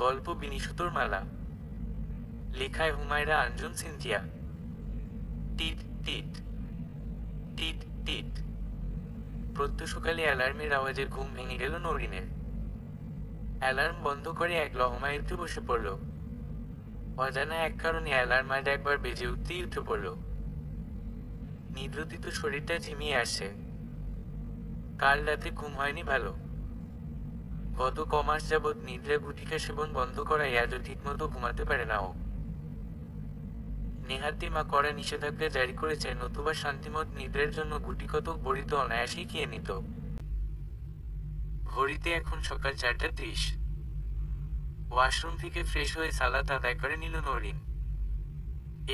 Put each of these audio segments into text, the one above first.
গল্প বিনিশুতোর মালা। লেখায় হুমায়রা আঞ্জুম সিনথিয়া। টিট টিট টিট টিট। প্রত্যহ সকালে অ্যালার্মের আওয়াজে ঘুম ভেঙে গেল নরিনের। অ্যালার্ম বন্ধ করে এক লহমায় উঠে বসে পড়ল। অজানা এক কারণে অ্যালার্ম আজ একবার বেজে উঠতেই উঠে পড়ল। নিদ্রোদিত শরীরটা ঝিমিয়ে আসছে। কাল রাতে ঘুম হয়নি ভালো। গত কমাস যাবৎ নিদ্রা গুটিকা সেবন বন্ধ করায় আজও ঠিকমতো ঘুমাতে পারে না ও। নেহাতি মা কড়া নিষেধাজ্ঞা জারি করেছে, নতুবা শান্তিমত নিদ্রার জন্য গুটিকতক বড়ি তো অনায়াসেই খেয়ে নিত। ঘড়িতে এখন সকাল 4:30। ওয়াশরুম থেকে ফ্রেশ হয়ে সালাত আদায় করে নিল নরিন।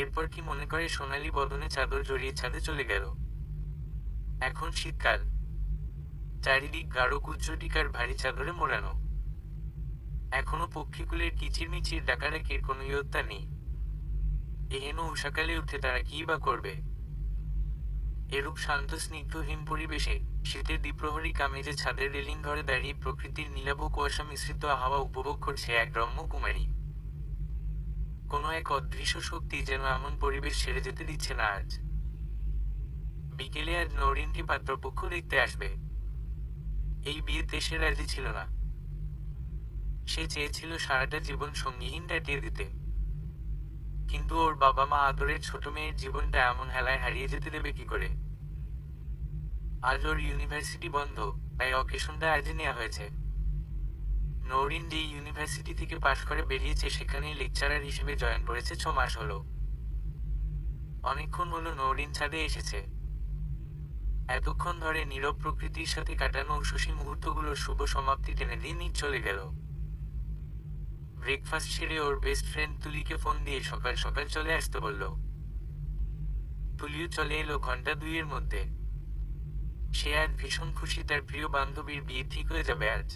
এরপর কি মনে করে সোনালি বদনে চাদর জড়িয়ে ছাদে চলে গেল। এখন শীতকাল, চারিদিক গাঢ় কুজ্জটিকার ভারী চাদরে মোড়ানো। এখনো পক্ষীকুলের কিচিরমিচির ডাকাডাকির কোনো ইয়ত্তা নেই। এহেন উষাকালে উঠে তারা কি বা করবে। এরূপ শান্ত স্নিগ্ধহীন পরিবেশে শীতের দ্বিপ্রহরী কামেজে ছাদের রেলিং ধরে দাঁড়িয়ে প্রকৃতির নীলাভ কুয়াশা মিশ্রিত হাওয়া উপভোগ করছে এক রম্য কুমারী। কোনো এক অদৃশ্য শক্তি যেন এমন পরিবেশ ছেড়ে যেতে দিচ্ছে না আজ। বিকেলে আজ নরিনকে পাত্রপক্ষ দেখতে আসবে। এই বিয়েতে সে রাজি ছিল না। সে চেয়েছিল সারাটা জীবন সঙ্গীহীন কাটিয়ে দিতে। কিন্তু ওর বাবা মা আদরের ছোট মেয়ের জীবনটা এমন হেলায় হারিয়ে যেতে দেবে কি করে। আজ ওর ইউনিভার্সিটি বন্ধ, তাই অকেশনটা আজই নেওয়া হয়েছে। নরিন যে ইউনিভার্সিটি থেকে পাশ করে বেরিয়েছে সেখানেই লেকচারার হিসেবে জয়েন করেছে 6 মাস হলো। অনেকক্ষণ হলো নরিন ছাদে এসেছে। এতক্ষণ ধরে নীরব প্রকৃতির সাথে কাটানো উষসী মুহূর্তগুলোর শুভ সমাপ্তি টেনে দিয়ে নিজ চলে গেল। ব্রেকফাস্ট সেরে ওর বেস্ট ফ্রেন্ড তুলিকে ফোন দিয়ে সকাল সকাল চলে আসতে বলল। তুলিও চলে এলো ঘন্টা 2-এর মধ্যে। সে আজ ভীষণ খুশি, তার প্রিয় বান্ধবীর বিয়ে ঠিক হয়ে যাবে আজ।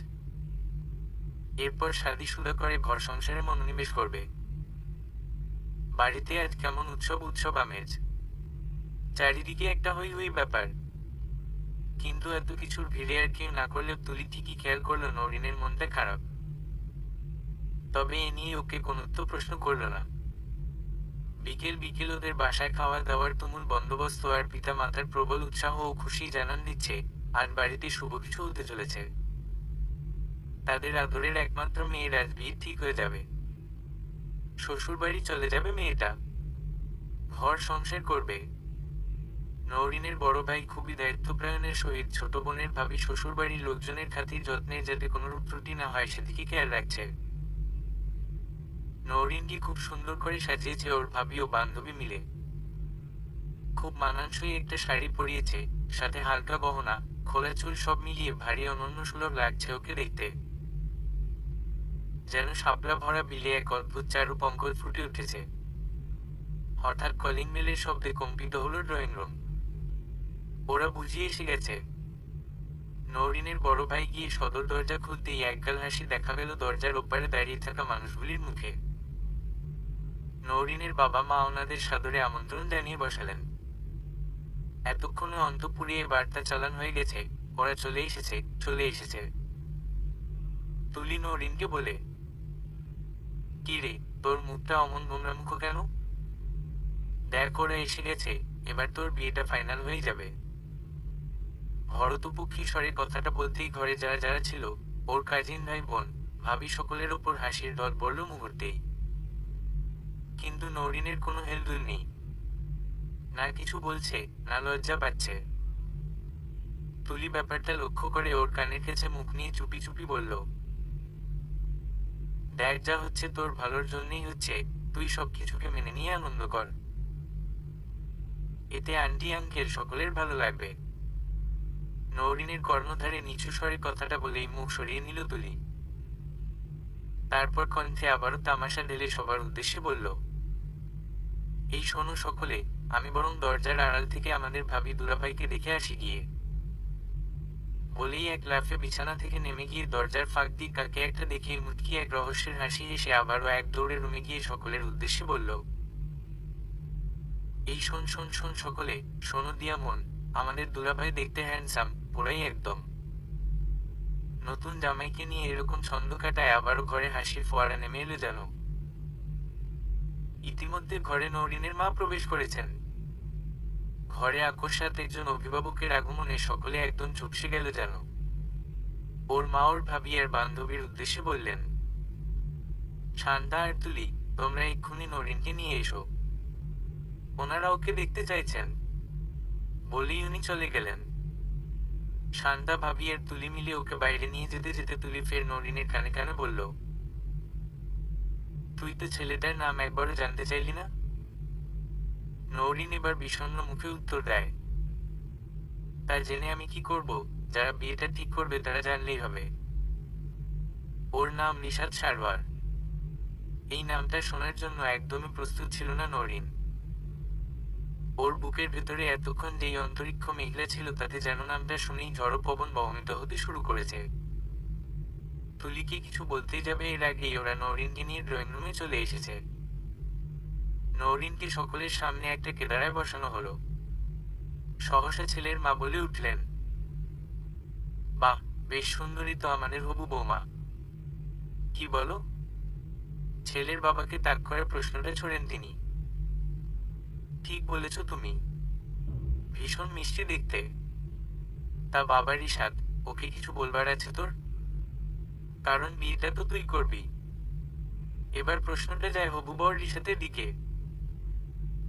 এরপর শাদি শুরু করে ঘর সংসারে মনোনিবেশ করবে। বাড়িতে আজ কেমন উৎসব উৎসব আমেজ। চারিদিকে একটা হই হই ব্যাপার। কিন্তু এত কিছুর ভিড়ে আর কেউ না করলেও তুলি ঠিকই খেয়াল করলো নরিনের মনটা খারাপ। তবে এ নিয়ে ওকে কোনো তো প্রশ্ন করল না। বিকেল বিকেল ওদের বাসায় খাওয়া দাওয়ার তুমুল বন্দোবস্ত আর পিতা মাতার প্রবল উৎসাহ ও খুশি জানান দিচ্ছে আজ বাড়িতে শুভ কিছু হতে চলেছে। তাদের আদরের একমাত্র মেয়ের আজ বিয়ে ঠিক হয়ে যাবে। শ্বশুর বাড়ি চলে যাবে মেয়েটা, ঘর সংসার করবে। নওরিনের বড় ভাই খুবই দায়িত্বপ্রায়ণের সহিত ছোট বোনের ভাবি শ্বশুর বাড়ির লোকজনের খাতির যত্নে যাতে কোনোরূপ ত্রুটি না হয় সেদিকে খেয়াল রাখছে। নওরিনকে খুব সুন্দর করে সাজিয়েছে ওর ভাবি ও বান্ধবী মিলে। খুব মানানসই একটা শাড়ি পরিয়েছে, সাথে হালকা গহনা, খোলা চুল, সব মিলিয়ে ভারী অনন্য সুলভ লাগছে ওকে দেখতে। যেন শাপলা ভরা বিলে এক অদ্ভুত চারু পঙ্কজ ফুটে উঠেছে। হঠাৎ কলিং বেলের শব্দে কম্পিত হলো ড্রয়িং রুম। ওরা বুঝিয়ে এসে গেছে। নওরিনের বড় ভাই গিয়ে সদর দরজা খুলতেই একগাল হাসি দেখা গেল দরজার ওপারে দাঁড়িয়ে থাকা মানুষগুলির মুখে। নওরিনের বাবা মা ওনাদের সাদরে আমন্ত্রণ জানিয়ে বসালেন। এতক্ষণে অন্তঃপুরে এ বার্তা চালান হয়ে গেছে, ওরা চলে এসেছে চলে এসেছে। তুলি নওরিনকে বলে, কি রে, তোর মুখটা অমন গোমরামুখ কেন? দেখ ওরা এসে গেছে, এবার তোর বিয়েটা ফাইনাল হয়ে যাবে। হরতপক্ষী স্বরে কথাটা বলতেই ঘরে যারা যারা ছিল, ওর কাজিন ভাই বোন ভাবি সকলের ওপর হাসির ঢল পড়ল মুহূর্তেই। কিন্তু নওরিনের কোনো হেলদুল নেই। না কিছু বলছে, না লজ্জা পাচ্ছে। তুলি ব্যাপারটা লক্ষ্য করে ওর কানের কাছে মুখ নিয়ে চুপি চুপি বলল, দেখ যা হচ্ছে তোর ভালোর জন্যই হচ্ছে, তুই সবকিছুকে মেনে নিয়ে আনন্দ কর। এতে আন্টি আঙ্কেল সকলের ভালো লাগবে। নওরিনের কর্ণধারে নিচু স্বরে কথাটা বলেই মুখ সরিয়ে নিল তুলি। তারপর কণ্ঠে আবারও তামাশা ঢেলে সবার উদ্দেশ্যে বলল, এই শোনো সকলে, আমি বরং দরজার আড়াল থেকে আমাদের ভাবি দুলাভাইকে দেখে আসি গিয়ে। বলেই এক লাফে বিছানা থেকে নেমে গিয়ে দরজার ফাঁক দিয়ে কাকে একটা দেখে মুটকি এক রহস্যের হাসি এসে আবারও এক দৌড়ে রুমে গিয়ে সকলের উদ্দেশ্যে বলল, এই শোন শোন শোন সকলে, শোনো দিয়া মন, আমাদের দুলাভাই দেখতে হ্যান্ডসাম, পুরাই একদম। নতুন জামাইকে নিয়ে এরকম ছন্দ কাটায় আবারও ঘরে হাসির ফোয়ারা নেমে এলো যেন। ইতিমধ্যে ঘরে নওরিনের মা প্রবেশ করেছেন। ঘরে আকস্মাৎ একজন অভিভাবকের আগমনে সকলে একদম চুপসে গেল যেন। ওর মা ওর ভাবি আর বান্ধবীর উদ্দেশ্যে বললেন, শান্তা আর তুলি, তোমরা এক্ষুনি নরিনকে নিয়ে এসো, ওনারা ওকে দেখতে চাইছেন। বলেই উনি চলে গেলেন। শান্তা, ভাবি আর তুলি মিলে ওকে বাইরে নিয়ে যেতে যেতে তুলি ফের নরিনের কানে কানে বলল, তুই তো ছেলেটার নাম একবারও জানতে চাইলি না? নরিন এবার বিষণ্ণ মুখে উত্তর দেয়, তা জেনে আমি কি করব? যারা বিয়েটা ঠিক করবে তারা জানলেই হবে। ওর নাম নিশাত সারওয়ার। এই নামটা শোনার জন্য একদমই প্রস্তুত ছিল না নরিন। ওর বুকের ভেতরে এতক্ষণ যেই অন্তরিক্ষ মেঘলা ছিল তাতে যেন নামটা শুনেই ঝড়ো পবন বহমিত হতে শুরু করেছে। তুলিকে কিছু বলতেই যাবে এর আগেই ওরা নরিনকে নিয়ে ড্রয়িং রুমে চলে এসেছে। নরিনকে সকলের সামনে একটা কেদারায় বসানো হলো। সহসা ছেলের মা বলে উঠলেন, বাহ, বেশ সুন্দরী তো আমাদের হবু বৌমা। কি বলো? ছেলের বাবাকে তাক করে প্রশ্নটা ছড়েন তিনি। ঠিক বলেছ তুমি, ভীষণ মিষ্টি দেখতে। তা বাবারই স্বাদ, ওকে কিছু বলবার আছে তোর? কারণ বিয়েটা তো তুই করবি। এবার প্রশ্নটা যায় হবু বর রিশাতের দিকে।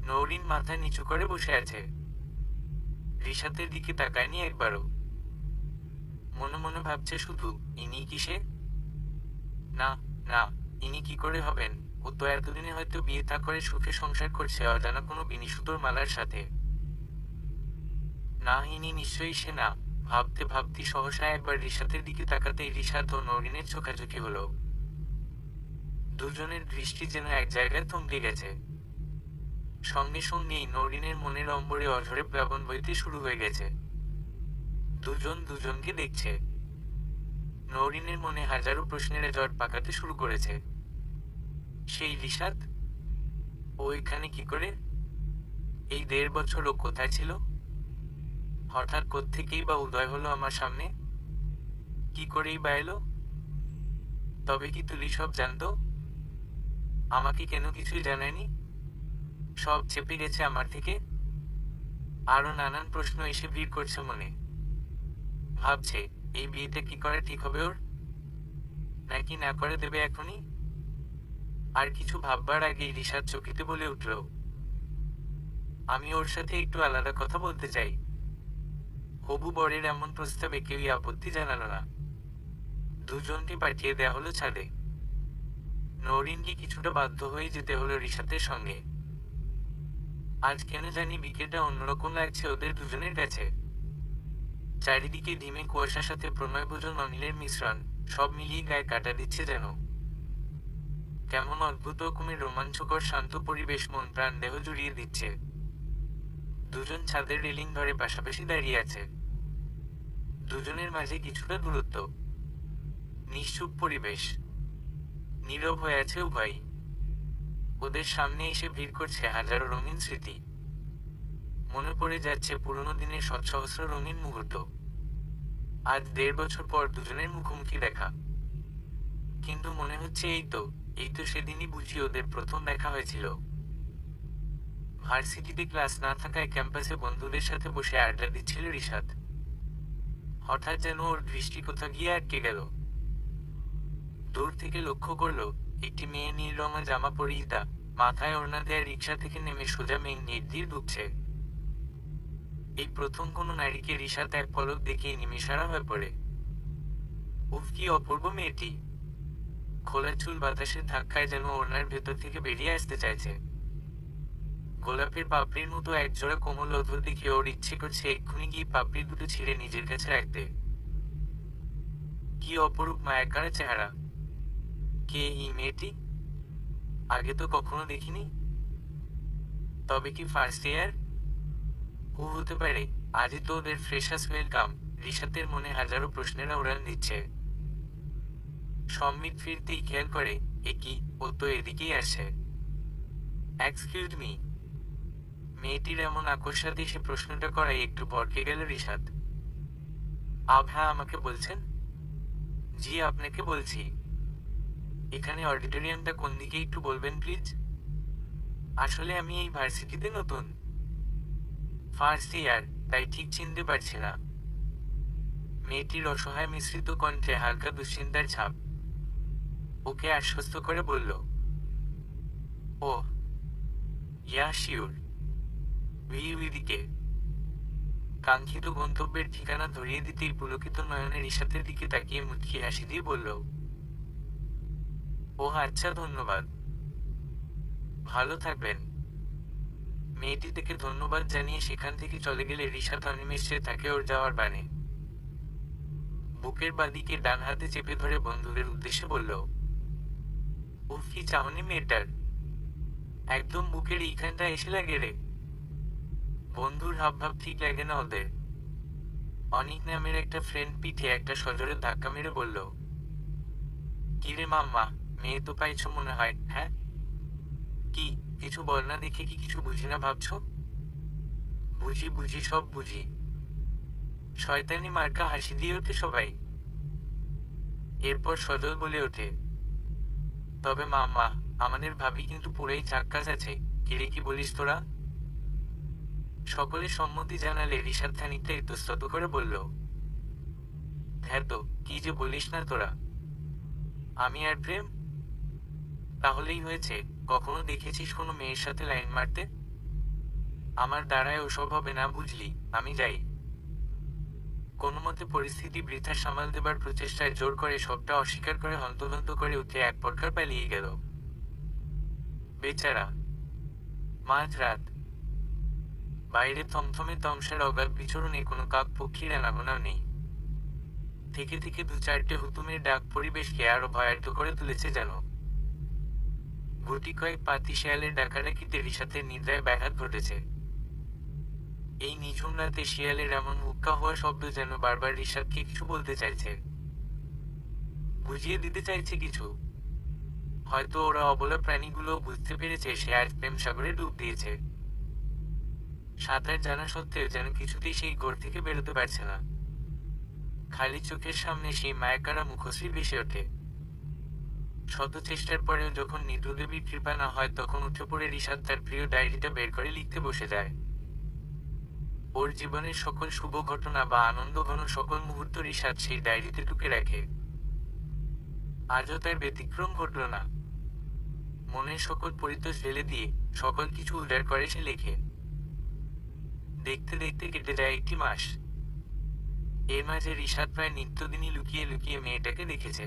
নওরিন মাথা নিচু করে বসে আছে, রিশাতের দিকে তাকায়নি একবারও। মনে মনে ভাবছে শুধু, ইনি কি সে? না, না, ইনি কি করে হবেন? ও তো এতদিনে হয়তো বিয়ে থা করে সুখে সংসার করছে অজানা কোনো বিনিসুতোর মালার সাথে। না, ইনি নিশ্চয়ই সে না। ভাবতে ভাবতে সহসা একবার রিশাতের দিকে তাকাতেই রিশাত ও নরিনের চোখাচোখি হলো। দুজনের দৃষ্টি যেন এক জায়গায় থমকে গেছে। সঙ্গে সঙ্গেই নরিনের মনের অম্বরে অঝরে প্লাবন বইতে শুরু হয়ে গেছে। দুজন দুজনকে দেখছে। নরিনের মনে হাজারো প্রশ্নের জট পাকাতে শুরু করেছে। সেই রিশাত, ও এখানে কি করে? এই 1.5 বছর ও কোথায় ছিল? হঠাৎ কোত্থেকেই বা উদয় হলো আমার সামনে? কি করেই বা এলো? তবে কি তুলি সব জানতো? আমাকে কেন কিছুই জানায়নি? সব চেপে গেছে আমার থেকে? আরো নানান প্রশ্ন এসে ভিড় করছে মনে। ভাবছে, এই বিয়েটা কি করে ঠিক হবে ওর? নাকি না করে দেবে এখনই? আর কিছু ভাববার আগেই রিশাদ চকিতে বলে উঠল, আমি ওর সাথে একটু আলাদা কথা বলতে চাই। হবু বরের এমন প্রস্তাবে কেউই আপত্তি জানালো না। দুজনকে পাঠিয়ে দেয়া হলো ছাদে। নরিনকে কিছুটা বাধ্য হয়ে যেতে হলো রিশাতের সঙ্গে। আজ কেন জানি বিকেলটা অন্যরকম লাগছে ওদের দুজনের কাছে। চারিদিকে ধিমে কুয়াশার সাথে প্রণয়ভোজন অনিলের মিশ্রণ, সব মিলিয়ে গায়ে কাটা দিচ্ছে যেন। কেমন অদ্ভুত রকমের রোমাঞ্চকর শান্ত পরিবেশ মন প্রাণ দেহ জুড়িয়ে দিচ্ছে। দুজন ছাদের রেলিং ধরে পাশাপাশি দাঁড়িয়ে আছে। দুজনের মাঝে কিছুটা দূরত্ব। নিশ্চুপ পরিবেশ। নীরব হয়ে আছে উভয়। ওদের সামনে এসে ভিড় করছে হাজারো রঙিন স্মৃতি। মনে পড়ে যাচ্ছে পুরনো দিনের সহস্র রঙিন মুহূর্ত। আজ 1.5 বছর পর দুজনের মুখোমুখি দেখা। কিন্তু মনে হচ্ছে এই তো সেদিনই বুঝি ওদের প্রথম দেখা হয়েছিল। ভার্সিটিতে ক্লাস না থাকায় ক্যাম্পাসে বন্ধুদের সাথে বসে আড্ডা দিচ্ছিল রিশাত। হঠাৎ যেন ওর দৃষ্টি কোথা গিয়ে আটকে গেল। দূর থেকে লক্ষ্য করলো, একটি মেয়ে নীল রঙা জামা পরিহিতা, মাথায় ওড়না দেয়া রিকশা থেকে নেমে সোজা মেইন গেট দিয়ে ঢুকছে। এই প্রথম কোনো নারীকে রিশাত এক পলক দেখেই নিমেষারা হয়ে পড়ে। উফ, কি অপূর্ব মেয়েটি! খোলা চুল বাতাসের ধাক্কায় যেন ওড়নার ভেতর থেকে বেরিয়ে আসতে চাইছে। গোলাপের পাপড়ির মতো একজোড়া কোমল অধর দেখে ওর ইচ্ছে করছে এক্ষুনি গিয়ে পাপড়ি দুটো ছিঁড়ে নিজের কাছে রাখতে। কি অপরূপ মায়াকাড়া চেহারা! কে এই মেয়েটি? আগে তো কখনো দেখিনি। তবে কি ফার্স্ট ইয়ার? ও হতে পারে। আজই তো ওদের ফ্রেশার্স ওয়েলকাম। রিশাতের মনে হাজারো প্রশ্নেরা উড়ান দিচ্ছে। সম্মিত ফিরতেই খেয়াল করে, এ কি, ও তো এদিকেই আসে। Excuse me. মেয়েটির এমন আকস্মাত এসে প্রশ্নটা করায় একটু ভড়কে গেল রিশাত। আভা আমাকে বলছেন? জি, আপনাকে বলছি। এখানে অডিটোরিয়ামটা কোন দিকে একটু বলবেন প্লিজ? আসলে আমি এই ভার্সিটিতে নতুন, ফার্স্ট ইয়ার, তাই ঠিক চিনতে পারছি না। মেয়েটির অসহায় মিশ্রিত কণ্ঠে হালকা দুশ্চিন্তার ছাপ। ওকে আশ্বস্ত করে বলল, ও ইয়া শিওর, ওইদিকে। কাঙ্ক্ষিত গন্তব্যের ঠিকানা ধরিয়ে দিতেই পুলকিত নয়নের ইশাতের দিকে তাকিয়ে মুচকি হাসি দিয়ে বলল, ও আচ্ছা, ধন্যবাদ, ভালো থাকবেন। মেয়েটি থেকে ধন্যবাদ জানিয়ে সেখান থেকে চলে গেলে রিশাত অনিমেষে তাকে ওর যাওয়ার বানে। বুকের বাদিকে ডান হাতে চেপে ধরে বন্ধুদের উদ্দেশ্যে বলল, উফ, কি চাহনি মেয়েটার, একদম বুকের এইখানটা এসে লাগে রে। বন্ধুর হাবভাব ঠিক লাগে না ওদের। অনিক নামের একটা ফ্রেন্ড পিঠে একটা সজোরে ধাক্কা মেরে বলল, কিরে মাম্মা, মেয়ে তো পাইছ মনে হয়, হ্যাঁ? কি, কিছু বল না দেখে, কি কিছু বুঝি না ভাবছো? বুঝি বুঝি, সব বুঝি। শয়তানি মার্কা হাসি দিয়ে ওঠে সবাই। এরপর সজল বলে ওঠে, তবে মাম্মা, আমাদের ভাবি কিন্তু পুরাই চাক্কাস আছে, কিরে কি বলিস তোরা? সকলে সম্মতি জানালে রিশাদ খানিকটা ইতস্তত করে বলল, হ্যাঁ তো, কি যে বলিস না তোরা। আমি আর প্রেম? তাহলেই হয়েছে। কখনো দেখেছিস কোনো মেয়ের সাথে লাইন মারতে? আমার দ্বারায় ওসব হবে না, বুঝলি। আমি যাই। কোনোমতে পরিস্থিতি বৃথা সামাল দেবার প্রচেষ্টায় জোর করে সবটা অস্বীকার করে হন্তদন্ত করে উঠে এক প্রকার পালিয়ে গেল। বেচারা। মাঝরাত। বাইরে থমথমে তমসার অগাধ বিচরণে কোনো কাক পক্ষীর আনাগোনাও নেই। থেকে থেকে দু চারটে হুতুমের ডাক পরিবেশকে আরো ভয়ার্থ করে তুলেছে যেন। গুটি কয়েক পাতি শিয়ালের ডাকাডাকিতে রিশাতের নিদ্রায় ব্যাঘাত ঘটেছে। এই নিঝুম রাতে শিয়ালের এমন হুক্কা হওয়া শব্দ যেন বারবার রিশাদকে কিছু বলতে চাইছে, বুঝিয়ে দিতে চাইছে কিছু। হয়তো ওরা অবলা প্রাণীগুলো বুঝতে পেরেছে সে আজ প্রেম সাগরে ডুব দিয়েছে। সাঁতার জানা সত্ত্বেও যেন কিছুতেই সেই ঘর থেকে বেরোতে পারছে না। খালি চোখের সামনে সেই মায়াকারা মুখশ্রী ভেসে ওঠে। শত চেষ্টার পরেও যখন নিদ্রদেবীর কৃপা না হয় তখন উঠে পড়ে রিশাদ তার প্রিয় ডায়েরিটা বের করে লিখতে বসে যায়। ওর জীবনের সকল শুভ ঘটনা বা আনন্দ ঘন সকল মুহূর্ত রিশাদ সেই ডায়েরিতে টুকে রাখে। আজও তার ব্যতিক্রম ঘটল না। মনের সকল পরিতোষ ফেলে দিয়ে সকল কিছু উজাড় করে সে লেখে। দেখতে দেখতে কেটে যায় একটি মাস। এর মাঝে রিশাদ প্রায় নিত্যদিনই লুকিয়ে লুকিয়ে মেয়েটাকে দেখেছে।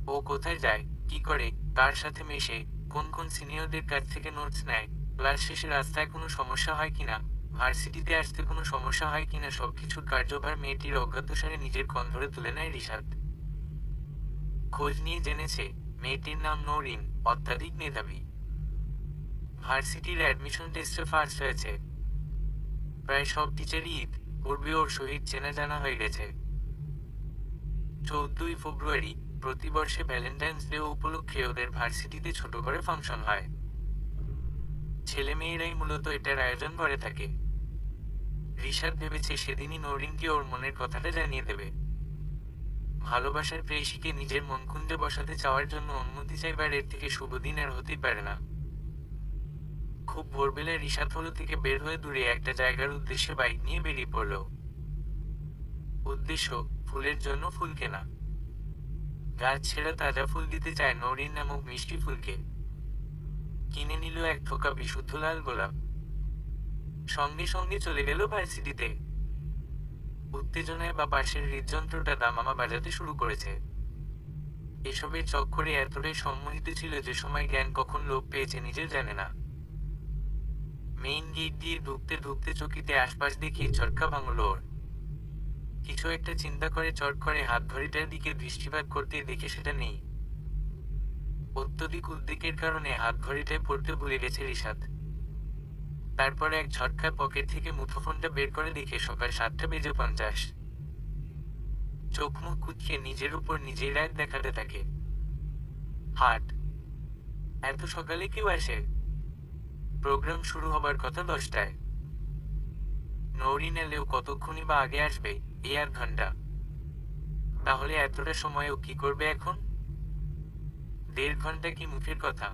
ও কোথায় যায়, কি করে, কার সাথে মেশে, কোন কোন সিনিয়রদের কাছ থেকে নোটস নেয়, ক্লাস শেষে রাস্তায় কোনো সমস্যা হয় কিনা, ভার্সিটিতে আসতে কোনো সমস্যা হয় কিনা, সবকিছুর কার্যভার মেয়েটির অজ্ঞাতসারে নিজের কন্ধরে তুলে নেয় রিশাদ। খোঁজ নিয়ে জেনেছে মেয়েটির নাম নৌরিন, অত্যাধিক মেধাবী। ভার্সিটির অ্যাডমিশন টেস্টে ফার্স্ট হয়েছে। প্রায় সব টিচারই ঈদ পূর্বে ওর সহিত চেনা জানা হয়ে গেছে। 14ই ফেব্রুয়ারি প্রতি বর্ষে ভ্যালেন্টাইন্স ডে উপলক্ষে ওদের ভার্সিটিতে ছোট করে ফাংশন হয়। ছেলে মেয়েরাই মূলত এটার আয়োজন করে থাকে। রিশাদ ভেবেছে সেদিনই নৌরিনকে ওর মনের কথাটা জানিয়ে দেবে। ভালোবাসার প্রেয়সীকে নিজের মনকুঞ্জে বসাতে চাওয়ার জন্য অনুমতি চাইবার এর থেকে শুভ দিন আর হতেই পারে না। খুব ভোরবেলায় রিশাদ হল থেকে বের হয়ে দূরে একটা জায়গার উদ্দেশ্যে বাইক নিয়ে বেরিয়ে পড়ল। উদ্দেশ্য ফুলের জন্য ফুল কেনা। গাছ ছেড়া তাজা ফুল দিতে চায় নৌরিন নামক মিষ্টি ফুলকে। কিনে নিল এক থোকা বিশুদ্ধ লাল গোলাপ। সঙ্গে সঙ্গে চলে গেল ভার্সিটিতে। উত্তেজনায় বা পাশের হৃদযন্ত্রটা দামামা বাজাতে শুরু করেছে। এসবের চক্করে এতটাই সম্মোহিত ছিল যে সময় জ্ঞান কখন লোপ পেয়েছে নিজের জানে না। মেইন গেট দিয়ে ঢুকতে ঢুকতে চকিতে আশপাশ দেখে চটকা ভাঙল ওর। কিছু একটা চিন্তা করে চট করে হাত ঘড়িটার দিকে দৃষ্টিপাত করতে দেখে সেটা নেই। অত্যধিক উদ্বেগের কারণে হাত ঘড়িটায় পড়তে ভুলে গেছে রিশাদ। তারপরে এক ঝটকায় পকেট থেকে মুঠোফোনটা বের করে দেখে সকাল 7:50। চোখ মুখ কুঁচকে নিজের উপর নিজেই রাগ দেখাতে থাকে। হাট, এত সকালে কেউ আসে? প্রোগ্রাম শুরু হবার কথা 10টায়। নৌরিন এলেও কতক্ষণই বা আগে আসবে, এই 1 ঘন্টা। তাহলে এতটা সময় ও কি করবে এখন? 1.5 ঘন্টা কি মুখের কথা?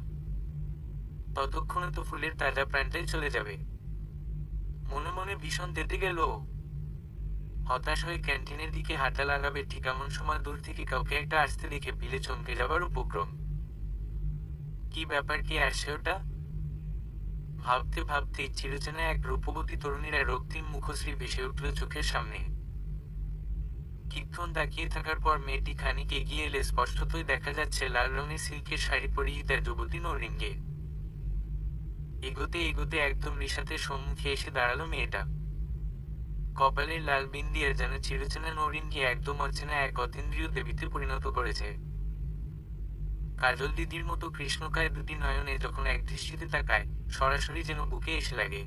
ততক্ষণে তো ফুলের তাজা প্রাণটাই চলে যাবে। মনে মনে ভীষণ তেতে গেল ও। হতাশ হয়ে ক্যান্টিনের দিকে হাঁটা লাগাবে ঠিক এমন সময় দূর থেকে কাউকে একটা আসতে দেখে বিলে চমকে যাবার উপক্রম। কি ব্যাপার, কি আসছে ওটা? ভাবতে ভাবতে চিরচেনা এক রূপবতী তরুণীরা রক্তিম মুখশ্রী ভেসে উঠল চোখের সামনে। কিছুক্ষণ তাকিয়ে থাকার পর মেয়েটি খানিক এগিয়ে এলে স্পষ্টতই দেখা যাচ্ছে লাল রঙের সিল্কের শাড়ি পরিহিতা যুবতী নৌরিনকে। এগোতে এগোতে একদম রিশাতের সম্মুখে এসে দাঁড়ালো মেয়েটা। কপালের লাল বিন্দিয়া যেন চিরচেনা নৌরিনকে একদম অচেনা এক অতীন্দ্রিয় দেবীতে পরিণত করেছে। কাজল দিদির মতো কৃষ্ণকায় দুটি নয়নে যখন এক দৃষ্টিতে তাকায়, সরাসরি যেন বুকে এসে লাগে।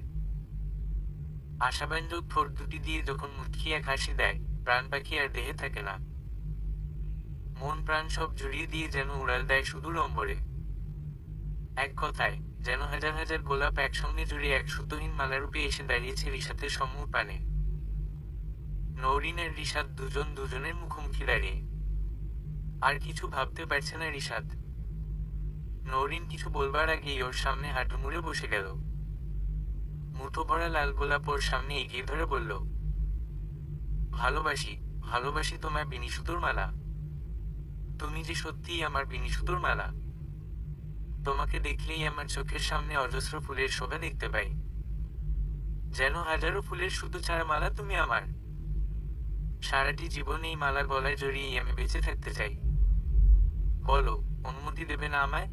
আশাব্যঞ্জক ঠোঁট দুটি দিয়ে যখন মুচকি এক হাসি দেয়, প্রাণ পাখি আর দেহে থাকে না। মন প্রাণ সব জড়িয়ে দিয়ে যেন উড়াল দেয় সুদূর অম্বরে। এক কথায়, যেন হাজার হাজার গোলাপ একসঙ্গে জড়িয়ে এক সুতোহীন মালারূপে এসে দাঁড়িয়েছে রিশাতের সম্মুখপানে। নৌরিন আর রিশাত দুজন দুজনের মুখোমুখি দাঁড়িয়ে। আর কিছু ভাবতে পারছে না রিশাত। নৌরিন কিছু বলবার আগেই ওর সামনে হাঁটু মুড়ে বসে গেল। মুঠো ভরা লাল গোলাপ ওর সামনে এগিয়ে ধরে বলল, ভালোবাসি, ভালোবাসি তোমায় বিনিসুতোর মালা। তুমি যে সত্যিই আমার বিনিসুতোর মালা। তোমাকে দেখলেই আমার চোখের সামনে অজস্র ফুলের শোভা দেখতে পাই। যেন হাজারো ফুলের সুতো ছাড়া মালা তুমি আমার। সারাটি জীবন এই মালা গলায় জড়িয়েই আমি বেঁচে থাকতে চাই। বলো, অনুমতি দেবে না আমায়?